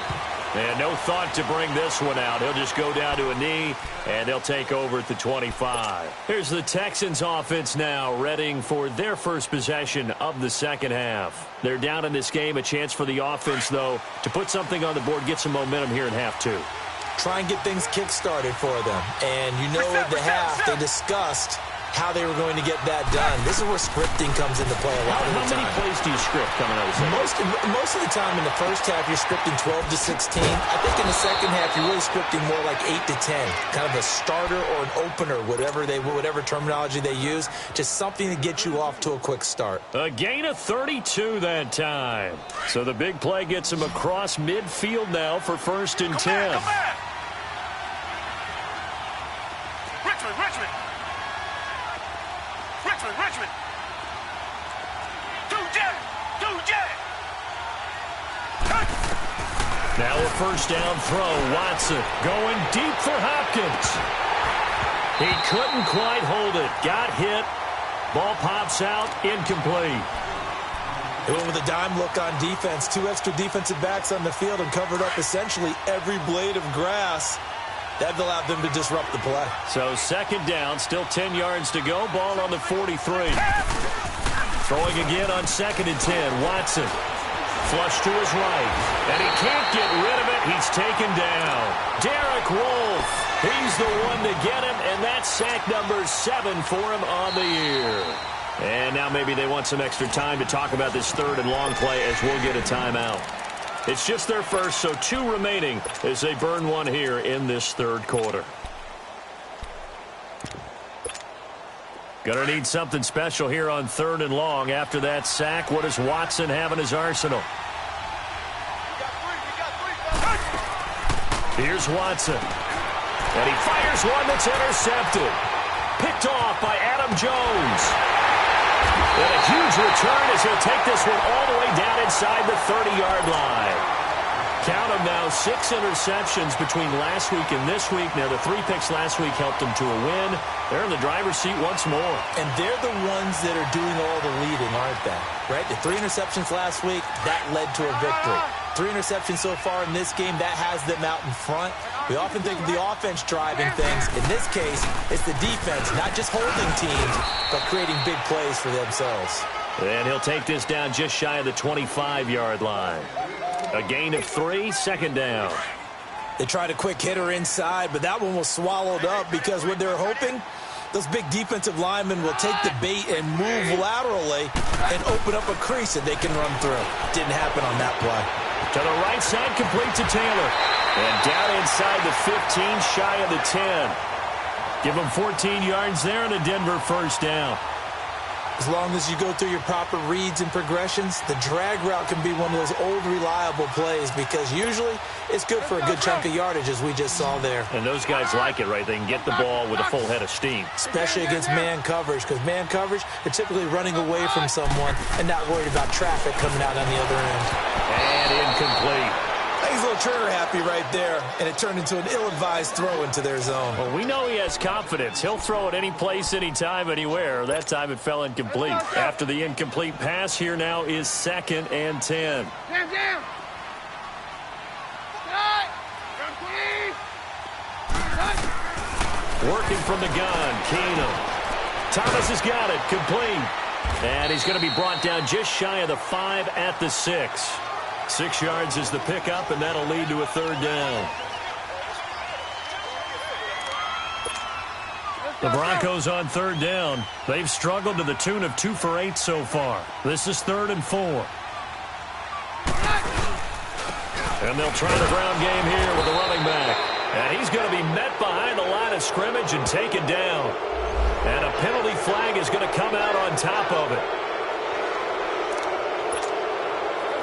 And no thought to bring this one out. He'll just go down to a knee, and they'll take over at the 25. Here's the Texans offense now, readying for their first possession of the second half. They're down in this game. A chance for the offense, though, to put something on the board, get some momentum here in half 2. Try and get things kick-started for them. And you know at the half, they discussed how they were going to get that done. This is where scripting comes into play a lot of the time. How many plays do you script coming out of the second? Most of the time in the first half, you're scripting 12 to 16. I think in the second half, you're really scripting more like 8 to 10. Kind of a starter or an opener, whatever terminology they use. Just something to get you off to a quick start. A gain of 32 that time. So the big play gets him across midfield now for 1st and 10. Richmond. Now a first down throw. Watson going deep for Hopkins. He couldn't quite hold it. Got hit. Ball pops out. Incomplete. They went with a dime look on defense. 2 extra defensive backs on the field and covered up essentially every blade of grass. That allowed them to disrupt the play. So second down, still 10 yards to go. Ball on the 43. Throwing again on 2nd and 10. Watson. Flush to his right. And he can't get rid of it. He's taken down. Derek Wolfe. He's the one to get him, and that's sack number 7 for him on the year. And now maybe they want some extra time to talk about this 3rd and long play as we'll get a timeout. It's just their first, so 2 remaining as they burn one here in this 3rd quarter. Gonna need something special here on 3rd and long. After that sack, what does Watson have in his arsenal? Here's Watson. And he fires one that's intercepted. Picked off by Adam Jones. And a huge return as he'll take this one all the way down inside the 30-yard line. Count them now, 6 interceptions between last week and this week. Now, the 3 picks last week helped them to a win. They're in the driver's seat once more. And they're the ones that are doing all the leading, aren't they? Right? The 3 interceptions last week, that led to a victory. 3 interceptions so far in this game, that has them out in front. We often think of the offense driving things. In this case, it's the defense, not just holding teams, but creating big plays for themselves. And he'll take this down just shy of the 25-yard line. A gain of 3, 2nd down. They tried a quick hitter inside, but that one was swallowed up because what they're hoping Those big defensive linemen will take the bait and move laterally and open up a crease that they can run through. Didn't happen on that play. To the right side, complete to Taylor. And down inside the 15, shy of the 10. Give them 14 yards there and a Denver first down. As long as you go through your proper reads and progressions, the drag route can be one of those old reliable plays because usually it's good for a good chunk of yardage, as we just saw there. And those guys like it, right? They can get the ball with a full head of steam. Especially against man coverage, because man coverage, they're typically running away from someone and not worried about traffic coming out on the other end. And incomplete. He's a little trigger happy right there, and it turned into an ill-advised throw into their zone. Well, we know he has confidence. He'll throw it any place, anytime, anywhere. That time it fell incomplete. After the incomplete pass, here now is 2nd and 10. Stand down. Cut. Run clean. Cut. Working from the gun, Keenum. Thomas has got it, complete. And he's going to be brought down just shy of the 5 at the 6. 6 yards is the pickup, and that'll lead to a 3rd down. The Broncos on 3rd down. They've struggled to the tune of 2 for 8 so far. This is 3rd and 4. And they'll try the ground game here with the running back. And he's going to be met behind the line of scrimmage and taken down. And a penalty flag is going to come out on top of it.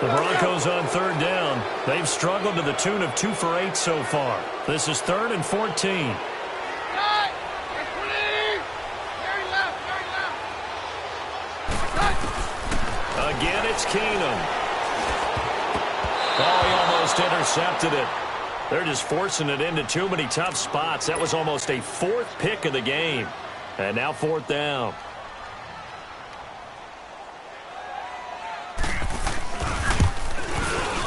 The Broncos on 3rd down. They've struggled to the tune of 2 for 8 so far. This is 3rd and 14. Cut. Clean. Very left. Very left. Cut. Again, it's Keenum. Oh, he almost intercepted it. They're just forcing it into too many tough spots. That was almost a 4th pick of the game. And now 4th down.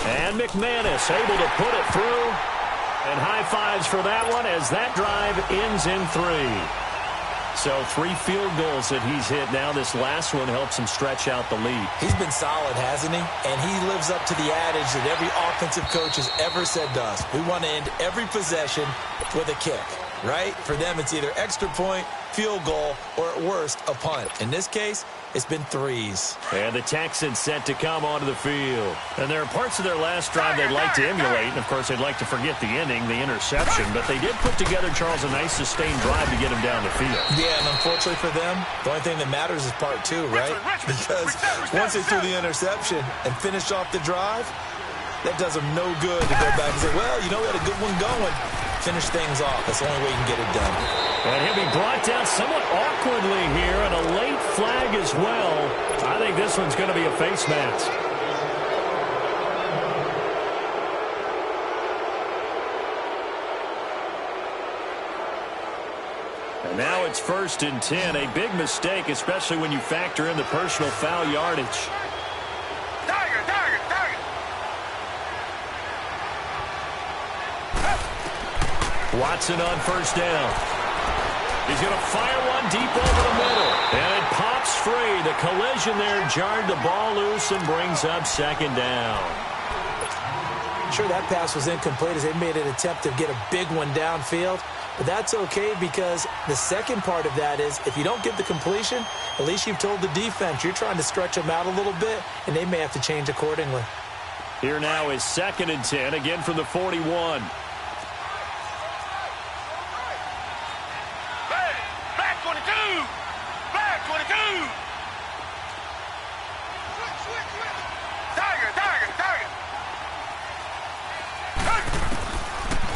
And McManus able to put it through. And high fives for that one as that drive ends in 3. So 3 field goals that he's hit now. This last one helps him stretch out the lead. He's been solid, hasn't he? And he lives up to the adage that every offensive coach has ever said to us. We want to end every possession with a kick, right? For them, it's either extra point, field goal, or at worst, a punt. In this case, it's been 3s. And the Texans set to come onto the field. And there are parts of their last drive they'd like to emulate. And, of course, they'd like to forget the ending, the interception. But they did put together, Charles, a nice sustained drive to get him down the field. Yeah, and unfortunately for them, the only thing that matters is part 2, right? Because once they threw the interception and finished off the drive, that does them no good to go back and say, well, you know, we had a good one going. Finish things off. That's the only way you can get it done. And he'll be brought down somewhat awkwardly here, and a late flag as well. I think this one's going to be a face mask. And now it's 1st and 10. A big mistake, especially when you factor in the personal foul yardage. Watson on 1st down. He's going to fire one deep over the middle. And it pops free. The collision there jarred the ball loose and brings up 2nd down. Sure, that pass was incomplete as they made an attempt to get a big one downfield. But that's okay because the second part of that is if you don't get the completion, at least you've told the defense you're trying to stretch them out a little bit, and they may have to change accordingly. Here now is 2nd and 10, again from the 41.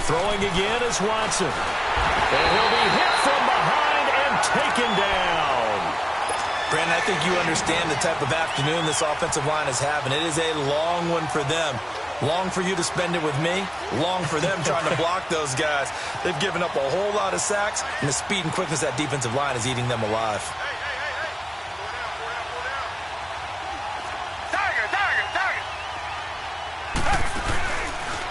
Throwing again is Watson. And he'll be hit from behind and taken down. Brandon, I think you understand the type of afternoon this offensive line is having. It is a long one for them. Long for you to spend it with me. Long for them trying to block those guys. They've given up a whole lot of sacks, and the speed and quickness of that defensive line is eating them alive.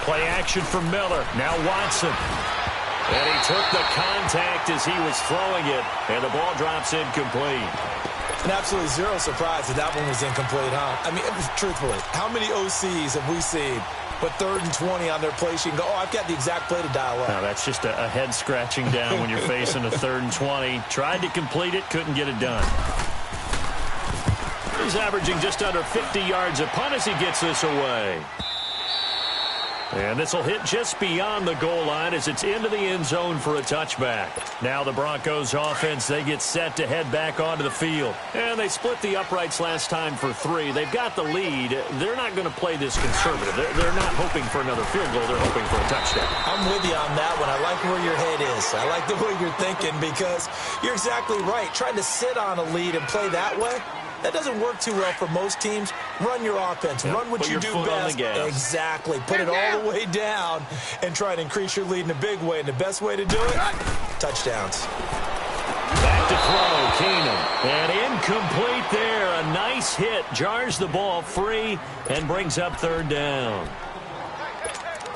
Play action from Miller. Now Watson. And he took the contact as he was throwing it. And the ball drops incomplete. And absolutely zero surprise that that one was incomplete, huh? I mean, truthfully, how many OCs have we seen But 3rd and 20 on their play sheet and go, oh, I've got the exact play to dial up. Now, that's just a head scratching down when you're facing a 3rd and 20. Tried to complete it, couldn't get it done. He's averaging just under 50 yards a punt as he gets this away. And this will hit just beyond the goal line as it's into the end zone for a touchback. Now the Broncos offense, they get set to head back onto the field. And they split the uprights last time for 3. They've got the lead. They're not going to play this conservative. They're not hoping for another field goal. They're hoping for a touchdown. I'm with you on that one. I like where your head is. I like the way you're thinking because you're exactly right. Trying to sit on a lead and play that way, that doesn't work too well for most teams. Run your offense. Run what you do best. Exactly. Put it all the way down and try to increase your lead in a big way. And the best way to do it, touchdowns. Back to throw, Keenum. And incomplete there. A nice hit. Jars the ball free and brings up 3rd down.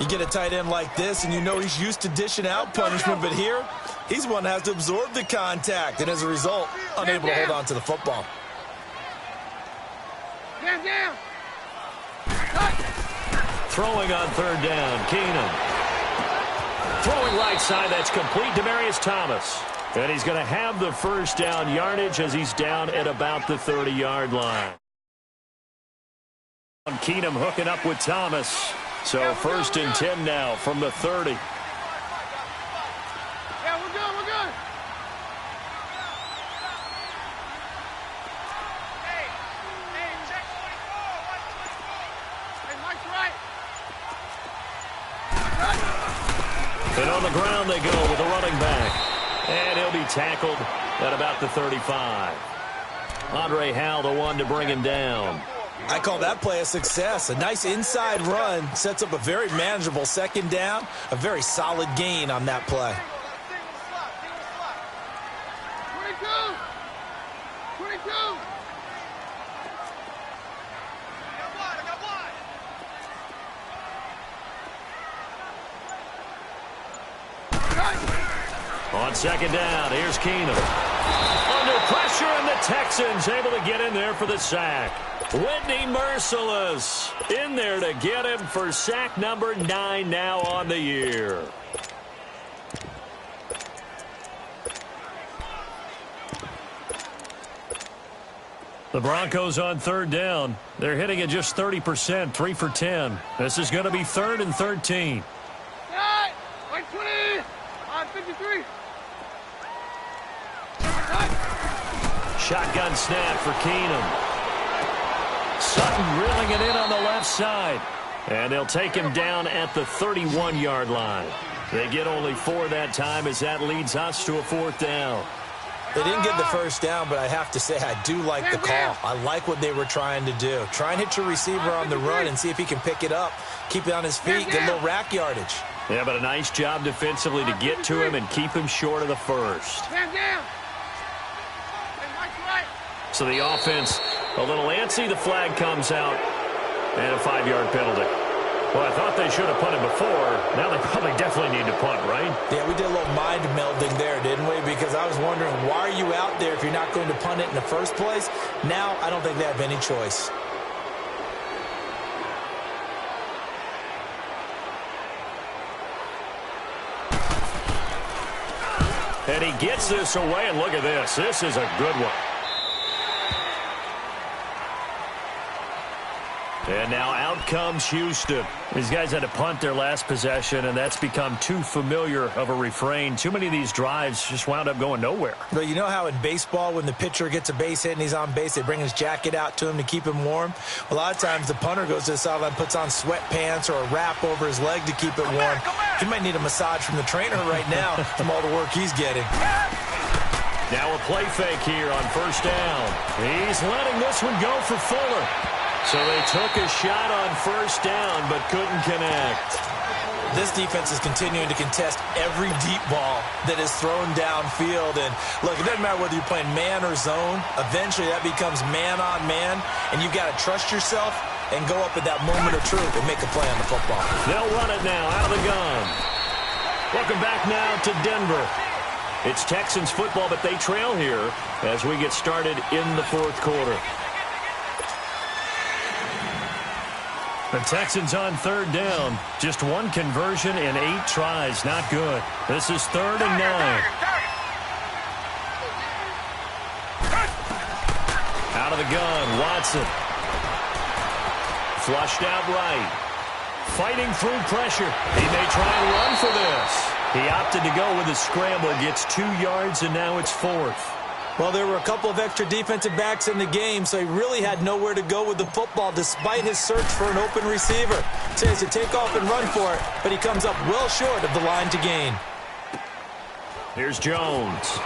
You get a tight end like this, and you know he's used to dishing out punishment. But here, he's one that has to absorb the contact. And as a result, unable to hold on to the football. Down. Throwing on 3rd down, Keenum. Throwing right side, that's complete. Demaryius Thomas. And he's going to have the first down yardage as he's down at about the 30-yard line. Keenum hooking up with Thomas. So 1st and 10 now from the 30. Yeah, we're good. Hey, check 24. Hey, Mike's right. And on the ground they go with a running back. And he'll be tackled at about the 35. Andre Howell, the one to bring him down. I call that play a success. A nice inside run sets up a very manageable 2nd down. A very solid gain on that play. 22. On 2nd down, here's Keenum. Under pressure, and the Texans able to get in there for the sack. Whitney Merciless in there to get him for sack number 9 now on the year. The Broncos on 3rd down. They're hitting at just 30%, 3 for 10. This is going to be 3rd and 13. Right, 120 on 53. Shotgun snap for Keenum. Sutton reeling it in on the left side. And they'll take him down at the 31-yard line. They get only 4 that time as that leads us to a 4th down. They didn't get the first down, but I have to say I do like the call. I like what they were trying to do. Try and hit your receiver on the run and see if he can pick it up, keep it on his feet, get a little rack yardage. Yeah, but a nice job defensively to get to him and keep him short of the first. So the offense a little antsy. The flag comes out and a 5-yard penalty. Well, I thought they should have punted before. Now they probably definitely need to punt, right? Yeah, we did a little mind melding there, didn't we? Because I was wondering, why are you out there if you're not going to punt it in the first place? Now I don't think they have any choice. And he gets this away, and look at this. This is a good one. And now out comes Houston. These guys had to punt their last possession, and that's become too familiar of a refrain. Too many of these drives just wound up going nowhere. But you know how in baseball, when the pitcher gets a base hit and he's on base, they bring his jacket out to him to keep him warm? A lot of times the punter goes to the sideline, puts on sweatpants or a wrap over his leg to keep it warm. He might need a massage from the trainer right now from all the work he's getting. Now a play fake here on 1st down. He's letting this one go for Fuller. So they took a shot on 1st down, but couldn't connect. This defense is continuing to contest every deep ball that is thrown downfield. And look, it doesn't matter whether you're playing man or zone. Eventually that becomes man on man, and you've got to trust yourself and go up at that moment of truth and make a play on the football. They'll run it now out of the gun. Welcome back now to Denver. It's Texans football, but they trail here as we get started in the 4th quarter. The Texans on third down. Just one conversion in 8 tries. Not good. This is 3rd and 9. Out of the gun, Watson. Flushed out right. Fighting through pressure. He may try and run for this. He opted to go with a scramble. Gets 2 yards, and now it's 4th. Well, there were a couple of extra defensive backs in the game, so he really had nowhere to go with the football despite his search for an open receiver. So he has to take off and run for it, but he comes up well short of the line to gain. Here's Jones.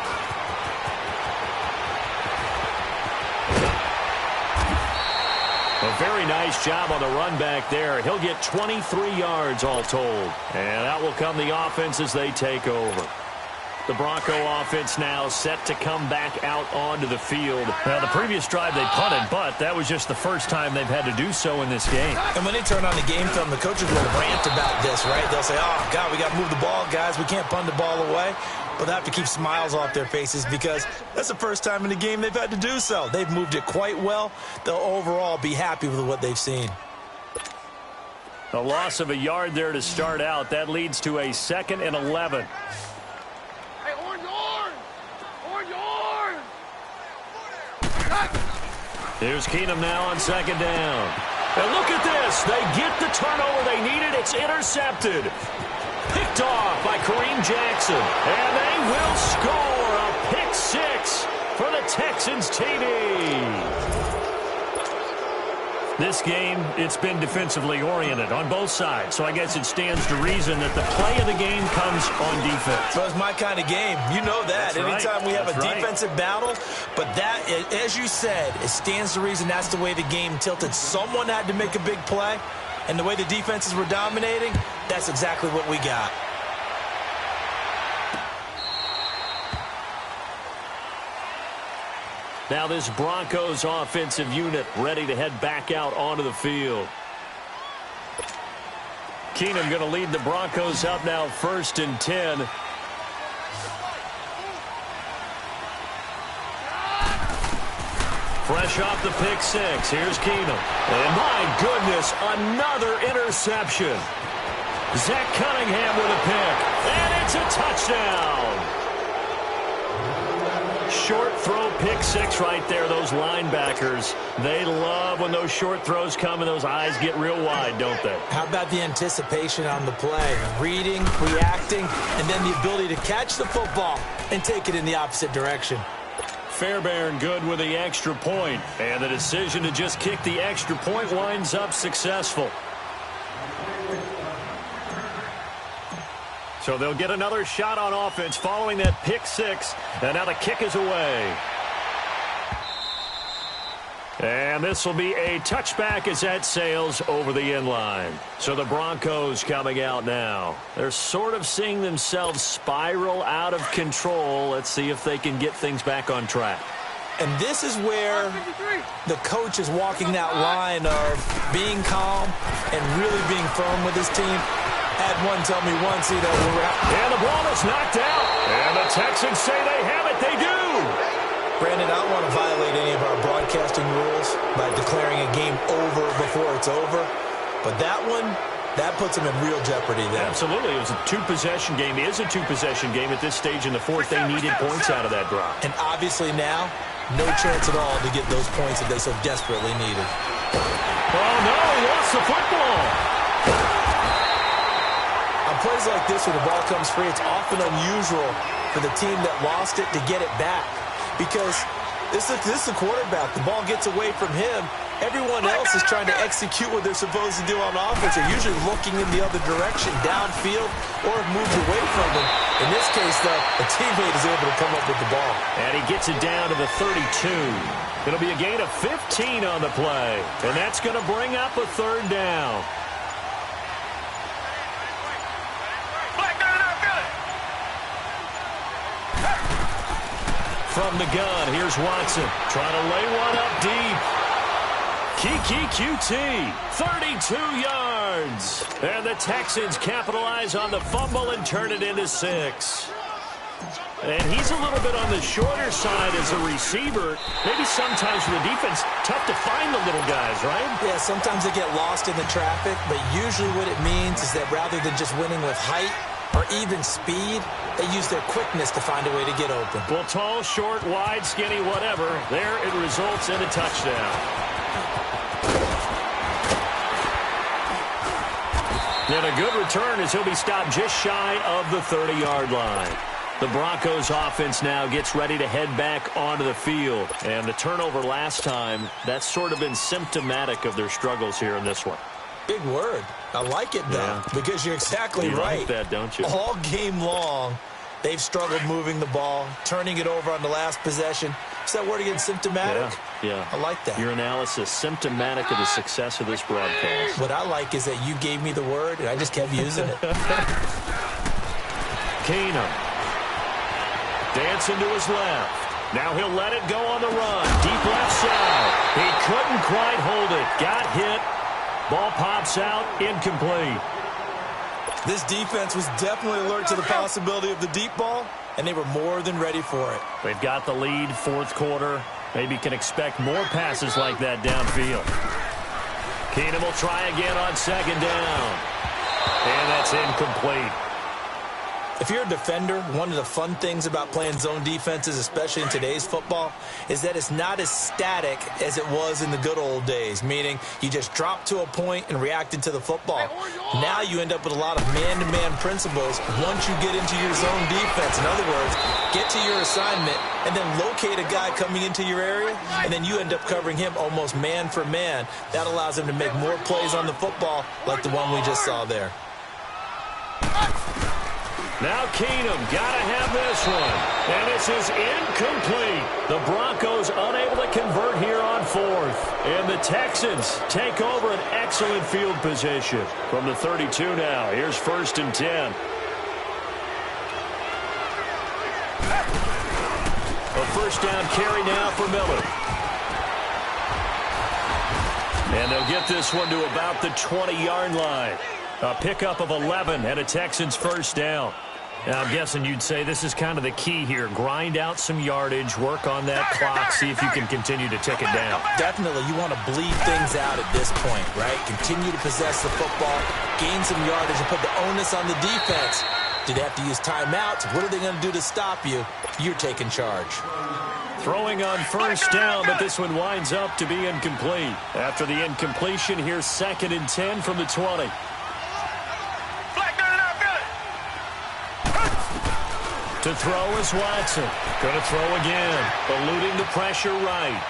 A very nice job on the run back there. He'll get 23 yards all told. And that will come the offense as they take over. The Bronco offense now set to come back out onto the field. Now, the previous drive they punted, but that was just the first time they've had to do so in this game. And when they turn on the game film, the coaches will rant about this, right? They'll say, oh, God, we got to move the ball, guys. We can't punt the ball away. But they have to keep smiles off their faces because that's the first time in the game they've had to do so. They've moved it quite well. They'll overall be happy with what they've seen. A loss of a yard there to start out. That leads to a 2nd and 11. Hey, orange! Here's Keenum now on 2nd down. And look at this. They get the turnover they needed. It's intercepted. Picked off by Kareem Jackson. And they will score a pick 6 for the Texans TD. This game, it's been defensively oriented on both sides. So I guess it stands to reason that the play of the game comes on defense. Well, it's my kind of game. You know that. That's Anytime right. we have That's a right. defensive battle. But that, as you said, it stands to reason that's the way the game tilted. Someone had to make a big play. And the way the defenses were dominating, that's exactly what we got. Now this Broncos offensive unit ready to head back out onto the field. Keenum going to lead the Broncos up now 1st and 10. Fresh off the pick 6. Here's Keenum. And my goodness, another interception. Zach Cunningham with a pick. And it's a touchdown. Short throw pick 6 right there. Those linebackers, they love when those short throws come and those eyes get real wide, don't they? How about the anticipation on the play? Reading, reacting, and then the ability to catch the football and take it in the opposite direction. Fairbairn good with the extra point. And the decision to just kick the extra point winds up successful. So they'll get another shot on offense following that pick 6. And now the kick is away. And this will be a touchback as that sails over the end line. So the Broncos coming out now. They're sort of seeing themselves spiral out of control. Let's see if they can get things back on track. And this is where the coach is walking that line of being calm and really being firm with his team. Had one tell me once, you know, and the ball is knocked out. And the Texans say they have it. They do. Brandon, I don't want to violate any of our broadcasting rules by declaring a game over before it's over. But that one, that puts them in real jeopardy there. Absolutely. It was a 2-possession game. It is a 2-possession game at this stage in the 4th. They needed points out of that drop. And obviously now, no chance at all to get those points that they so desperately needed. Oh, no. He lost the football. On plays like this where the ball comes free, it's often unusual for the team that lost it to get it back. Because this is the quarterback. The ball gets away from him. Everyone else is trying to execute what they're supposed to do on offense. They're usually looking in the other direction, downfield, or have moved away from them. In this case, though, a teammate is able to come up with the ball. And he gets it down to the 32. It'll be a gain of 15 on the play. And that's going to bring up a 3rd down. From the gun, here's Watson. Trying to lay one up deep. Kiki QT, 32 yards. And the Texans capitalize on the fumble and turn it into 6. And he's a little bit on the shorter side as a receiver. Maybe sometimes for the defense, tough to find the little guys, right? Yeah, sometimes they get lost in the traffic, but usually what it means is that rather than just winning with height or even speed, they use their quickness to find a way to get open. Well, tall, short, wide, skinny, whatever. There it results in a touchdown. And a good return as he'll be stopped just shy of the 30-yard line. The Broncos offense now gets ready to head back onto the field. And the turnover last time, that's sort of been symptomatic of their struggles here in this one. Big word. I like it, though, because you're exactly right. You like that, don't you? All game long, they've struggled moving the ball, turning it over on the last possession. Is that word again, symptomatic? Yeah. I like that. Your analysis, symptomatic of the success of this broadcast. What I like is that you gave me the word, and I just kept using it. Keenum. Dancing to his left. Now he'll let it go on the run. Deep left side. He couldn't quite hold it. Got hit. Ball pops out. Incomplete. This defense was definitely alert to the possibility of the deep ball, and they were more than ready for it. They've got the lead, fourth quarter. Maybe can expect more passes like that downfield. Keenum will try again on second down. And that's incomplete. If you're a defender, one of the fun things about playing zone defenses, especially in today's football, is that it's not as static as it was in the good old days, meaning you just drop to a point and reacted to the football. Now you end up with a lot of man-to-man principles once you get into your zone defense. In other words, get to your assignment and then locate a guy coming into your area, and then you end up covering him almost man for man. That allows him to make more plays on the football like the one we just saw there. Now Keenum got to have this one. And this is incomplete. The Broncos unable to convert here on fourth. And the Texans take over an excellent field position. From the 32 now, here's 1st and 10. A first down carry now for Miller. And they'll get this one to about the 20-yard line. A pickup of 11 and a Texans first down. Now, I'm guessing you'd say this is kind of the key here. Grind out some yardage, work on that clock, see if you can continue to tick it down. Definitely, you want to bleed things out at this point, right? Continue to possess the football, gain some yardage, and put the onus on the defense. Do they have to use timeouts? What are they going to do to stop you? You're taking charge. Throwing on first down, but this one winds up to be incomplete. After the incompletion, here's 2nd and 10 from the 20. To throw is Watson. Going to throw again. Eluding the pressure right.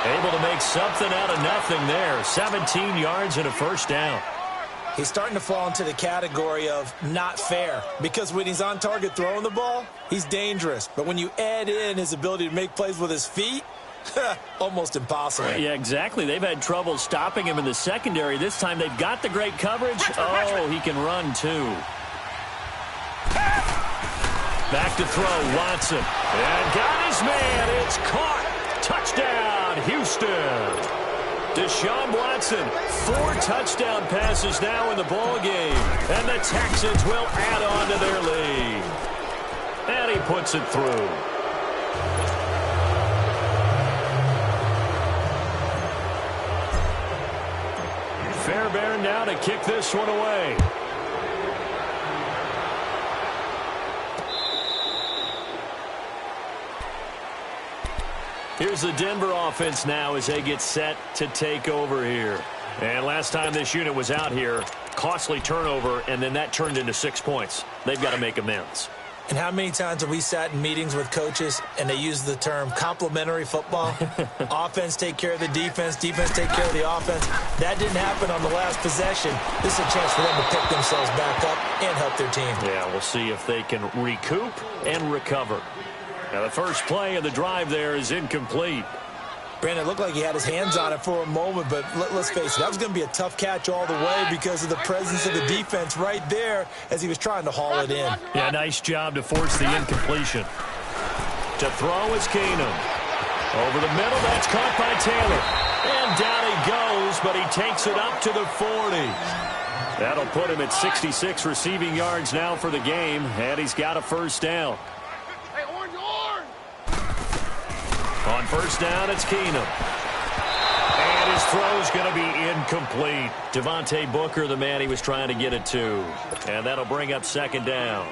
Able to make something out of nothing there. 17 yards and a first down. He's starting to fall into the category of not fair, because when he's on target throwing the ball, he's dangerous. But when you add in his ability to make plays with his feet, almost impossible. Yeah, exactly. They've had trouble stopping him in the secondary. This time they've got the great coverage. Oh, he can run too. Back to throw, Watson. And got his man. It's caught. Touchdown, Houston. Deshaun Watson, 4 touchdown passes now in the ballgame. And the Texans will add on to their lead. And he puts it through. Fairbairn now to kick this one away. Here's the Denver offense now as they get set to take over here. And last time this unit was out here, costly turnover, and then that turned into 6 points. They've got to make amends. And how many times have we sat in meetings with coaches and they use the term complementary football? Offense take care of the defense, defense take care of the offense. That didn't happen on the last possession. This is a chance for them to pick themselves back up and help their team. Yeah, we'll see if they can recoup and recover. Now the first play of the drive there is incomplete. Brandon, it looked like he had his hands on it for a moment, but let's face it, that was going to be a tough catch all the way because of the presence of the defense right there as he was trying to haul it in. Yeah, nice job to force the incompletion. To throw is Keenum. Over the middle, that's caught by Taylor. And down he goes but he takes it up to the 40. That'll put him at 66 receiving yards now for the game, and he's got a first down. Hey, orange, orange! On first down, it's Keenum. And his throw's going to be incomplete. Devontae Booker, the man he was trying to get it to. And that'll bring up second down.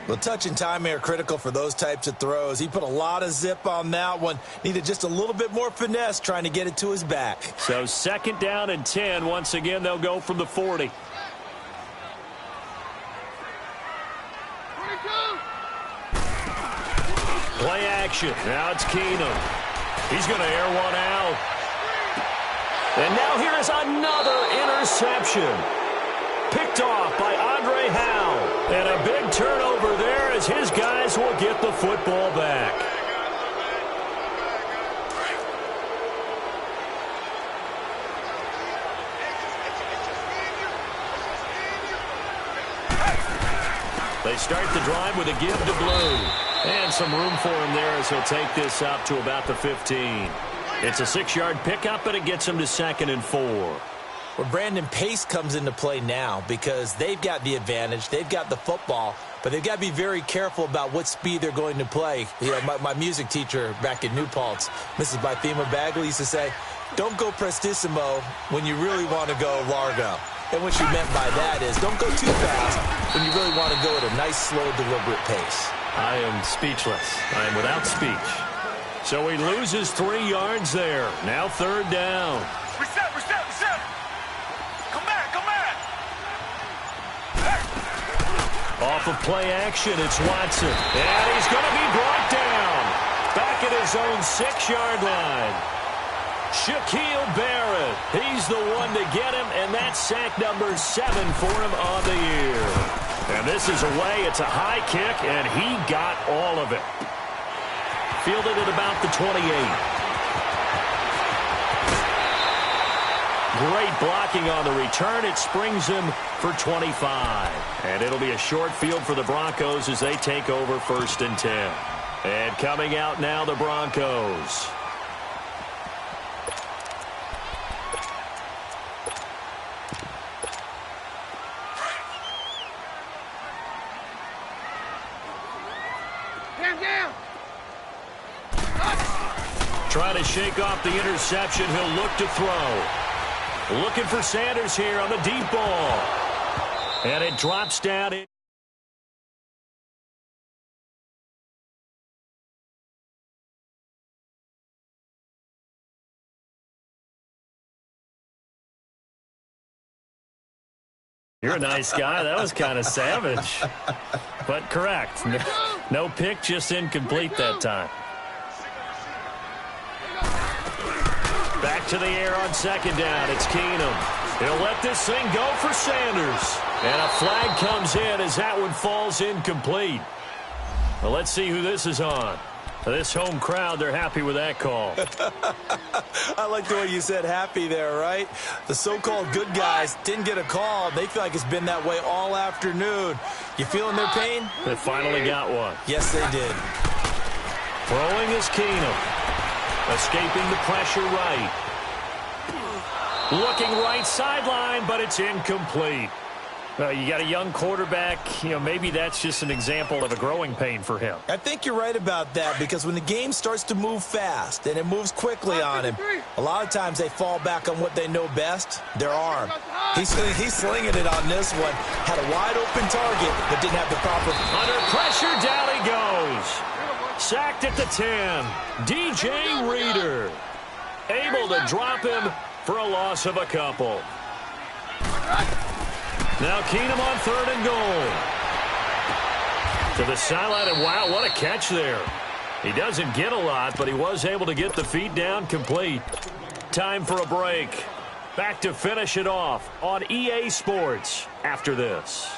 Well, touch and timing are critical for those types of throws. He put a lot of zip on that one. Needed just a little bit more finesse trying to get it to his back. So second down and 10. Once again, they'll go from the 40. 22! Play action. Now it's Keenum. He's going to air one out. And now here is another interception. Picked off by Andre Howe. And a big turnover there as his guys will get the football back. They start the drive with a give to Blue. And some room for him there as he'll take this up to about the 15. It's a 6-yard pickup, but it gets him to 2nd and 4. Well, Brandon, pace comes into play now because they've got the advantage. They've got the football, but they've got to be very careful about what speed they're going to play. You know, my music teacher back in New Paltz, Mrs. Bythema Bagley, used to say, don't go prestissimo when you really want to go largo. And what she meant by that is don't go too fast when you really want to go at a nice, slow, deliberate pace. I am speechless. I am without speech. So he loses 3 yards there. Now third down. Reset! Come back! Off of play action, it's Watson. And he's going to be brought down. Back at his own 6-yard line. Shaquille Barrett. He's the one to get him, and that's sack number 7 for him on the year. And this is away. It's a high kick, and he got all of it. Fielded at about the 28. Great blocking on the return. It springs him for 25. And it'll be a short field for the Broncos as they take over 1st and 10. And coming out now, the Broncos. Down! Trying to shake off the interception. He'll look to throw. Looking for Sanders here on the deep ball. And it drops down. You're a nice guy. That was kind of savage. But correct. No pick, just incomplete that time. Back to the air on second down. It's Keenum. He'll let this thing go for Sanders. And a flag comes in as that one falls incomplete. Well, let's see who this is on. This home crowd, they're happy with that call. I like the way you said happy there, right? The so-called good guys didn't get a call. They feel like it's been that way all afternoon. You feeling their pain? They finally got one. Yes, they did. Throwing is Keenum. Escaping the pressure right. Looking right sideline, but it's incomplete. You got a young quarterback. Maybe that's just an example of a growing pain for him. I think you're right about that because when the game starts to move fast and it moves quickly on him, a lot of times they fall back on what they know best, their arm. He's slinging it on this one. Had a wide open target, but didn't have the proper... Under pressure, down he goes. Sacked at the 10. DJ Reader. Able to drop him for a loss of a couple. Now Keenum on 3rd and goal. To the sideline, and wow, what a catch there. He doesn't get a lot, but he was able to get the feet down complete. Time for a break. Back to finish it off on EA Sports after this.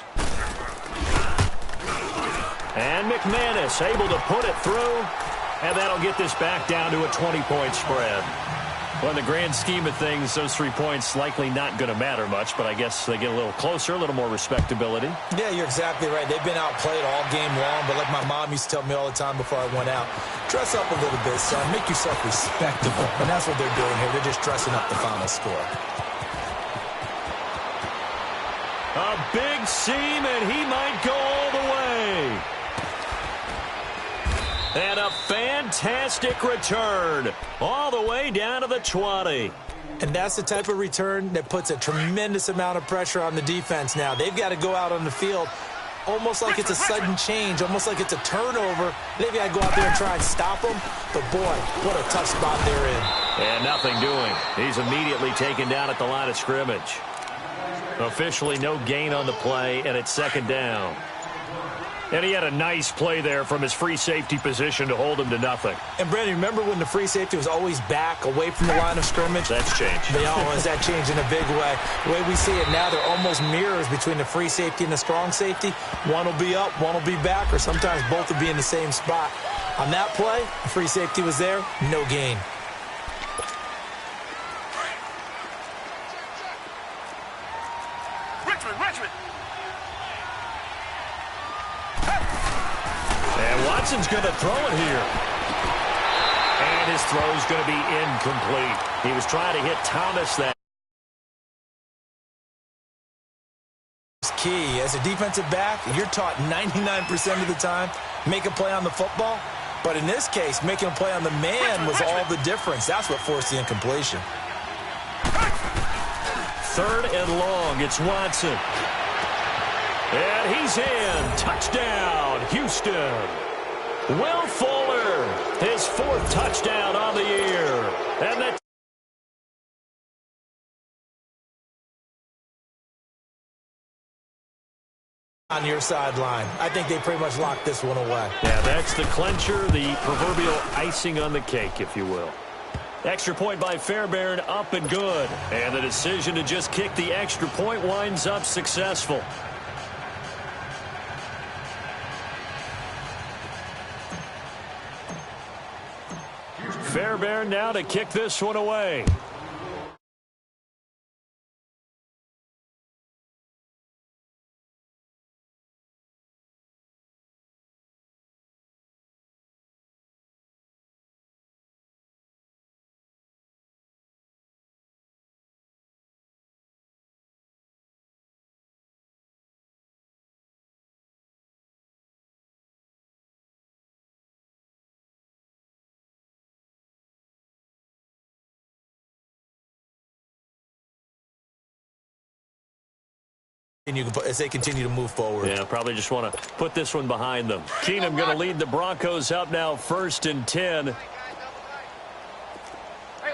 And McManus able to put it through, and that'll get this back down to a 20-point spread. Well, in the grand scheme of things, those 3 points likely not going to matter much, but I guess they get a little closer, a little more respectability. Yeah, you're exactly right. They've been outplayed all game long, but like my mom used to tell me all the time before I went out, dress up a little bit, son. Make yourself respectable. And that's what they're doing here. They're just dressing up the final score. A big seam, and he might go all the way. And a fantastic return all the way down to the 20. And that's the type of return that puts a tremendous amount of pressure on the defense now. They've got to go out on the field almost like it's a sudden change, almost like it's a turnover. They've got to go out there and try and stop them. But, boy, what a tough spot they're in. And nothing doing. He's immediately taken down at the line of scrimmage. Officially no gain on the play, and it's second down. And he had a nice play there from his free safety position to hold him to nothing. And, Brandon, remember when the free safety was always back, away from the line of scrimmage? That's changed. They always that changed in a big way. The way we see it now, they're almost mirrors between the free safety and the strong safety. One will be up, one will be back, or sometimes both will be in the same spot. On that play, the free safety was there, no gain. Richmond. And Watson's going to throw it here. And his throw's going to be incomplete. He was trying to hit Thomas that. Key. As a defensive back, you're taught 99% of the time, make a play on the football. But in this case, making a play on the man was all the difference. That's what forced the incompletion. Third and long. It's Watson. And he's in. Touchdown, Houston. Will Fuller, his fourth touchdown on the year. And the on your sideline. I think they pretty much locked this one away. Yeah, that's the clincher, the proverbial icing on the cake, if you will. Extra point by Fairbairn, up and good. And the decision to just kick the extra point winds up successful. Fairbairn now to kick this one away. And you can, as they continue to move forward. Yeah, probably just want to put this one behind them. Keenum going to lead the Broncos up now, 1st and 10. Hey,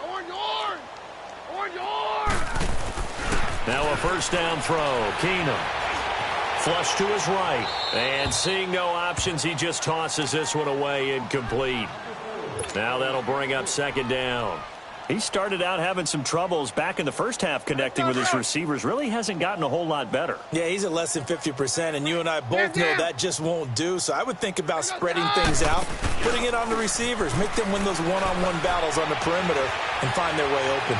orange! Now a first down throw. Keenum. Flush to his right. And seeing no options, he just tosses this one away, incomplete. Now that'll bring up second down. He started out having some troubles back in the first half connecting with his receivers. Really hasn't gotten a whole lot better. Yeah, he's at less than 50%, and you and I both know that just won't do. So I would think about spreading things out, putting it on the receivers, make them win those one-on-one battles on the perimeter and find their way open.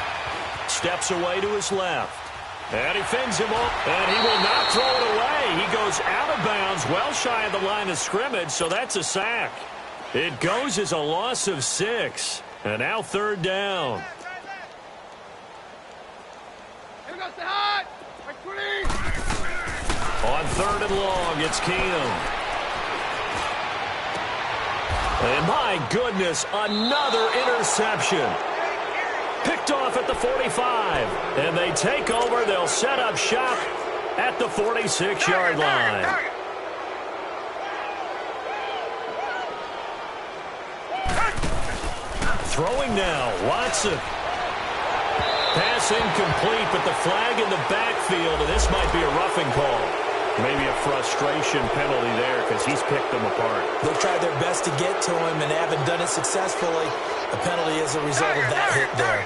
Steps away to his left. And he fends him off, and he will not throw it away. He goes out of bounds, well shy of the line of scrimmage, so that's a sack. It goes as a loss of 6. And now third down. On third and long, it's Keenum. And my goodness, another interception. Picked off at the 45. And they take over. They'll set up shop at the 46-yard line. Throwing now, Watson. Pass incomplete, but the flag in the backfield, and this might be a roughing call. Maybe a frustration penalty there because he's picked them apart. They've tried their best to get to him and haven't done it successfully. A penalty as a result of that hit there.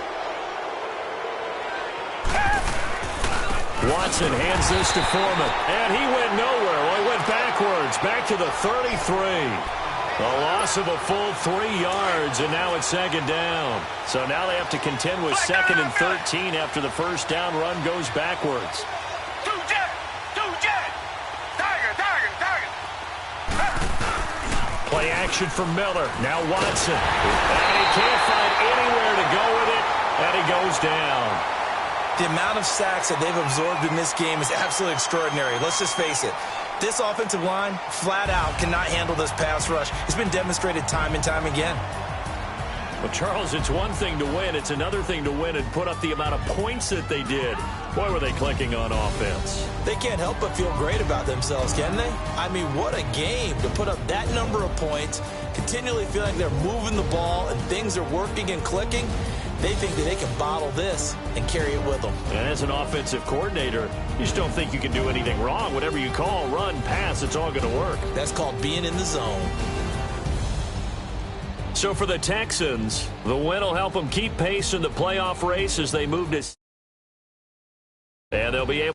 Watson hands this to Foreman, and he went nowhere. Well, he went backwards, back to the 33. A loss of a full 3 yards, and now it's second down. So now they have to contend with 2nd and 13 after the first down run goes backwards. Play action from Miller. Now Watson. And he can't find anywhere to go with it, and he goes down. The amount of sacks that they've absorbed in this game is absolutely extraordinary. Let's just face it. This offensive line, flat out, cannot handle this pass rush. It's been demonstrated time and time again. Well, Charles, it's one thing to win. It's another thing to win and put up the amount of points that they did. Boy, were they clicking on offense. They can't help but feel great about themselves, can they? I mean, what a game to put up that number of points, continually feel like they're moving the ball and things are working and clicking. They think that they can bottle this and carry it with them. And as an offensive coordinator, you just don't think you can do anything wrong. Whatever you call, run, pass, it's all going to work. That's called being in the zone. So for the Texans, the win will help them keep pace in the playoff race as they move to... And they'll be able...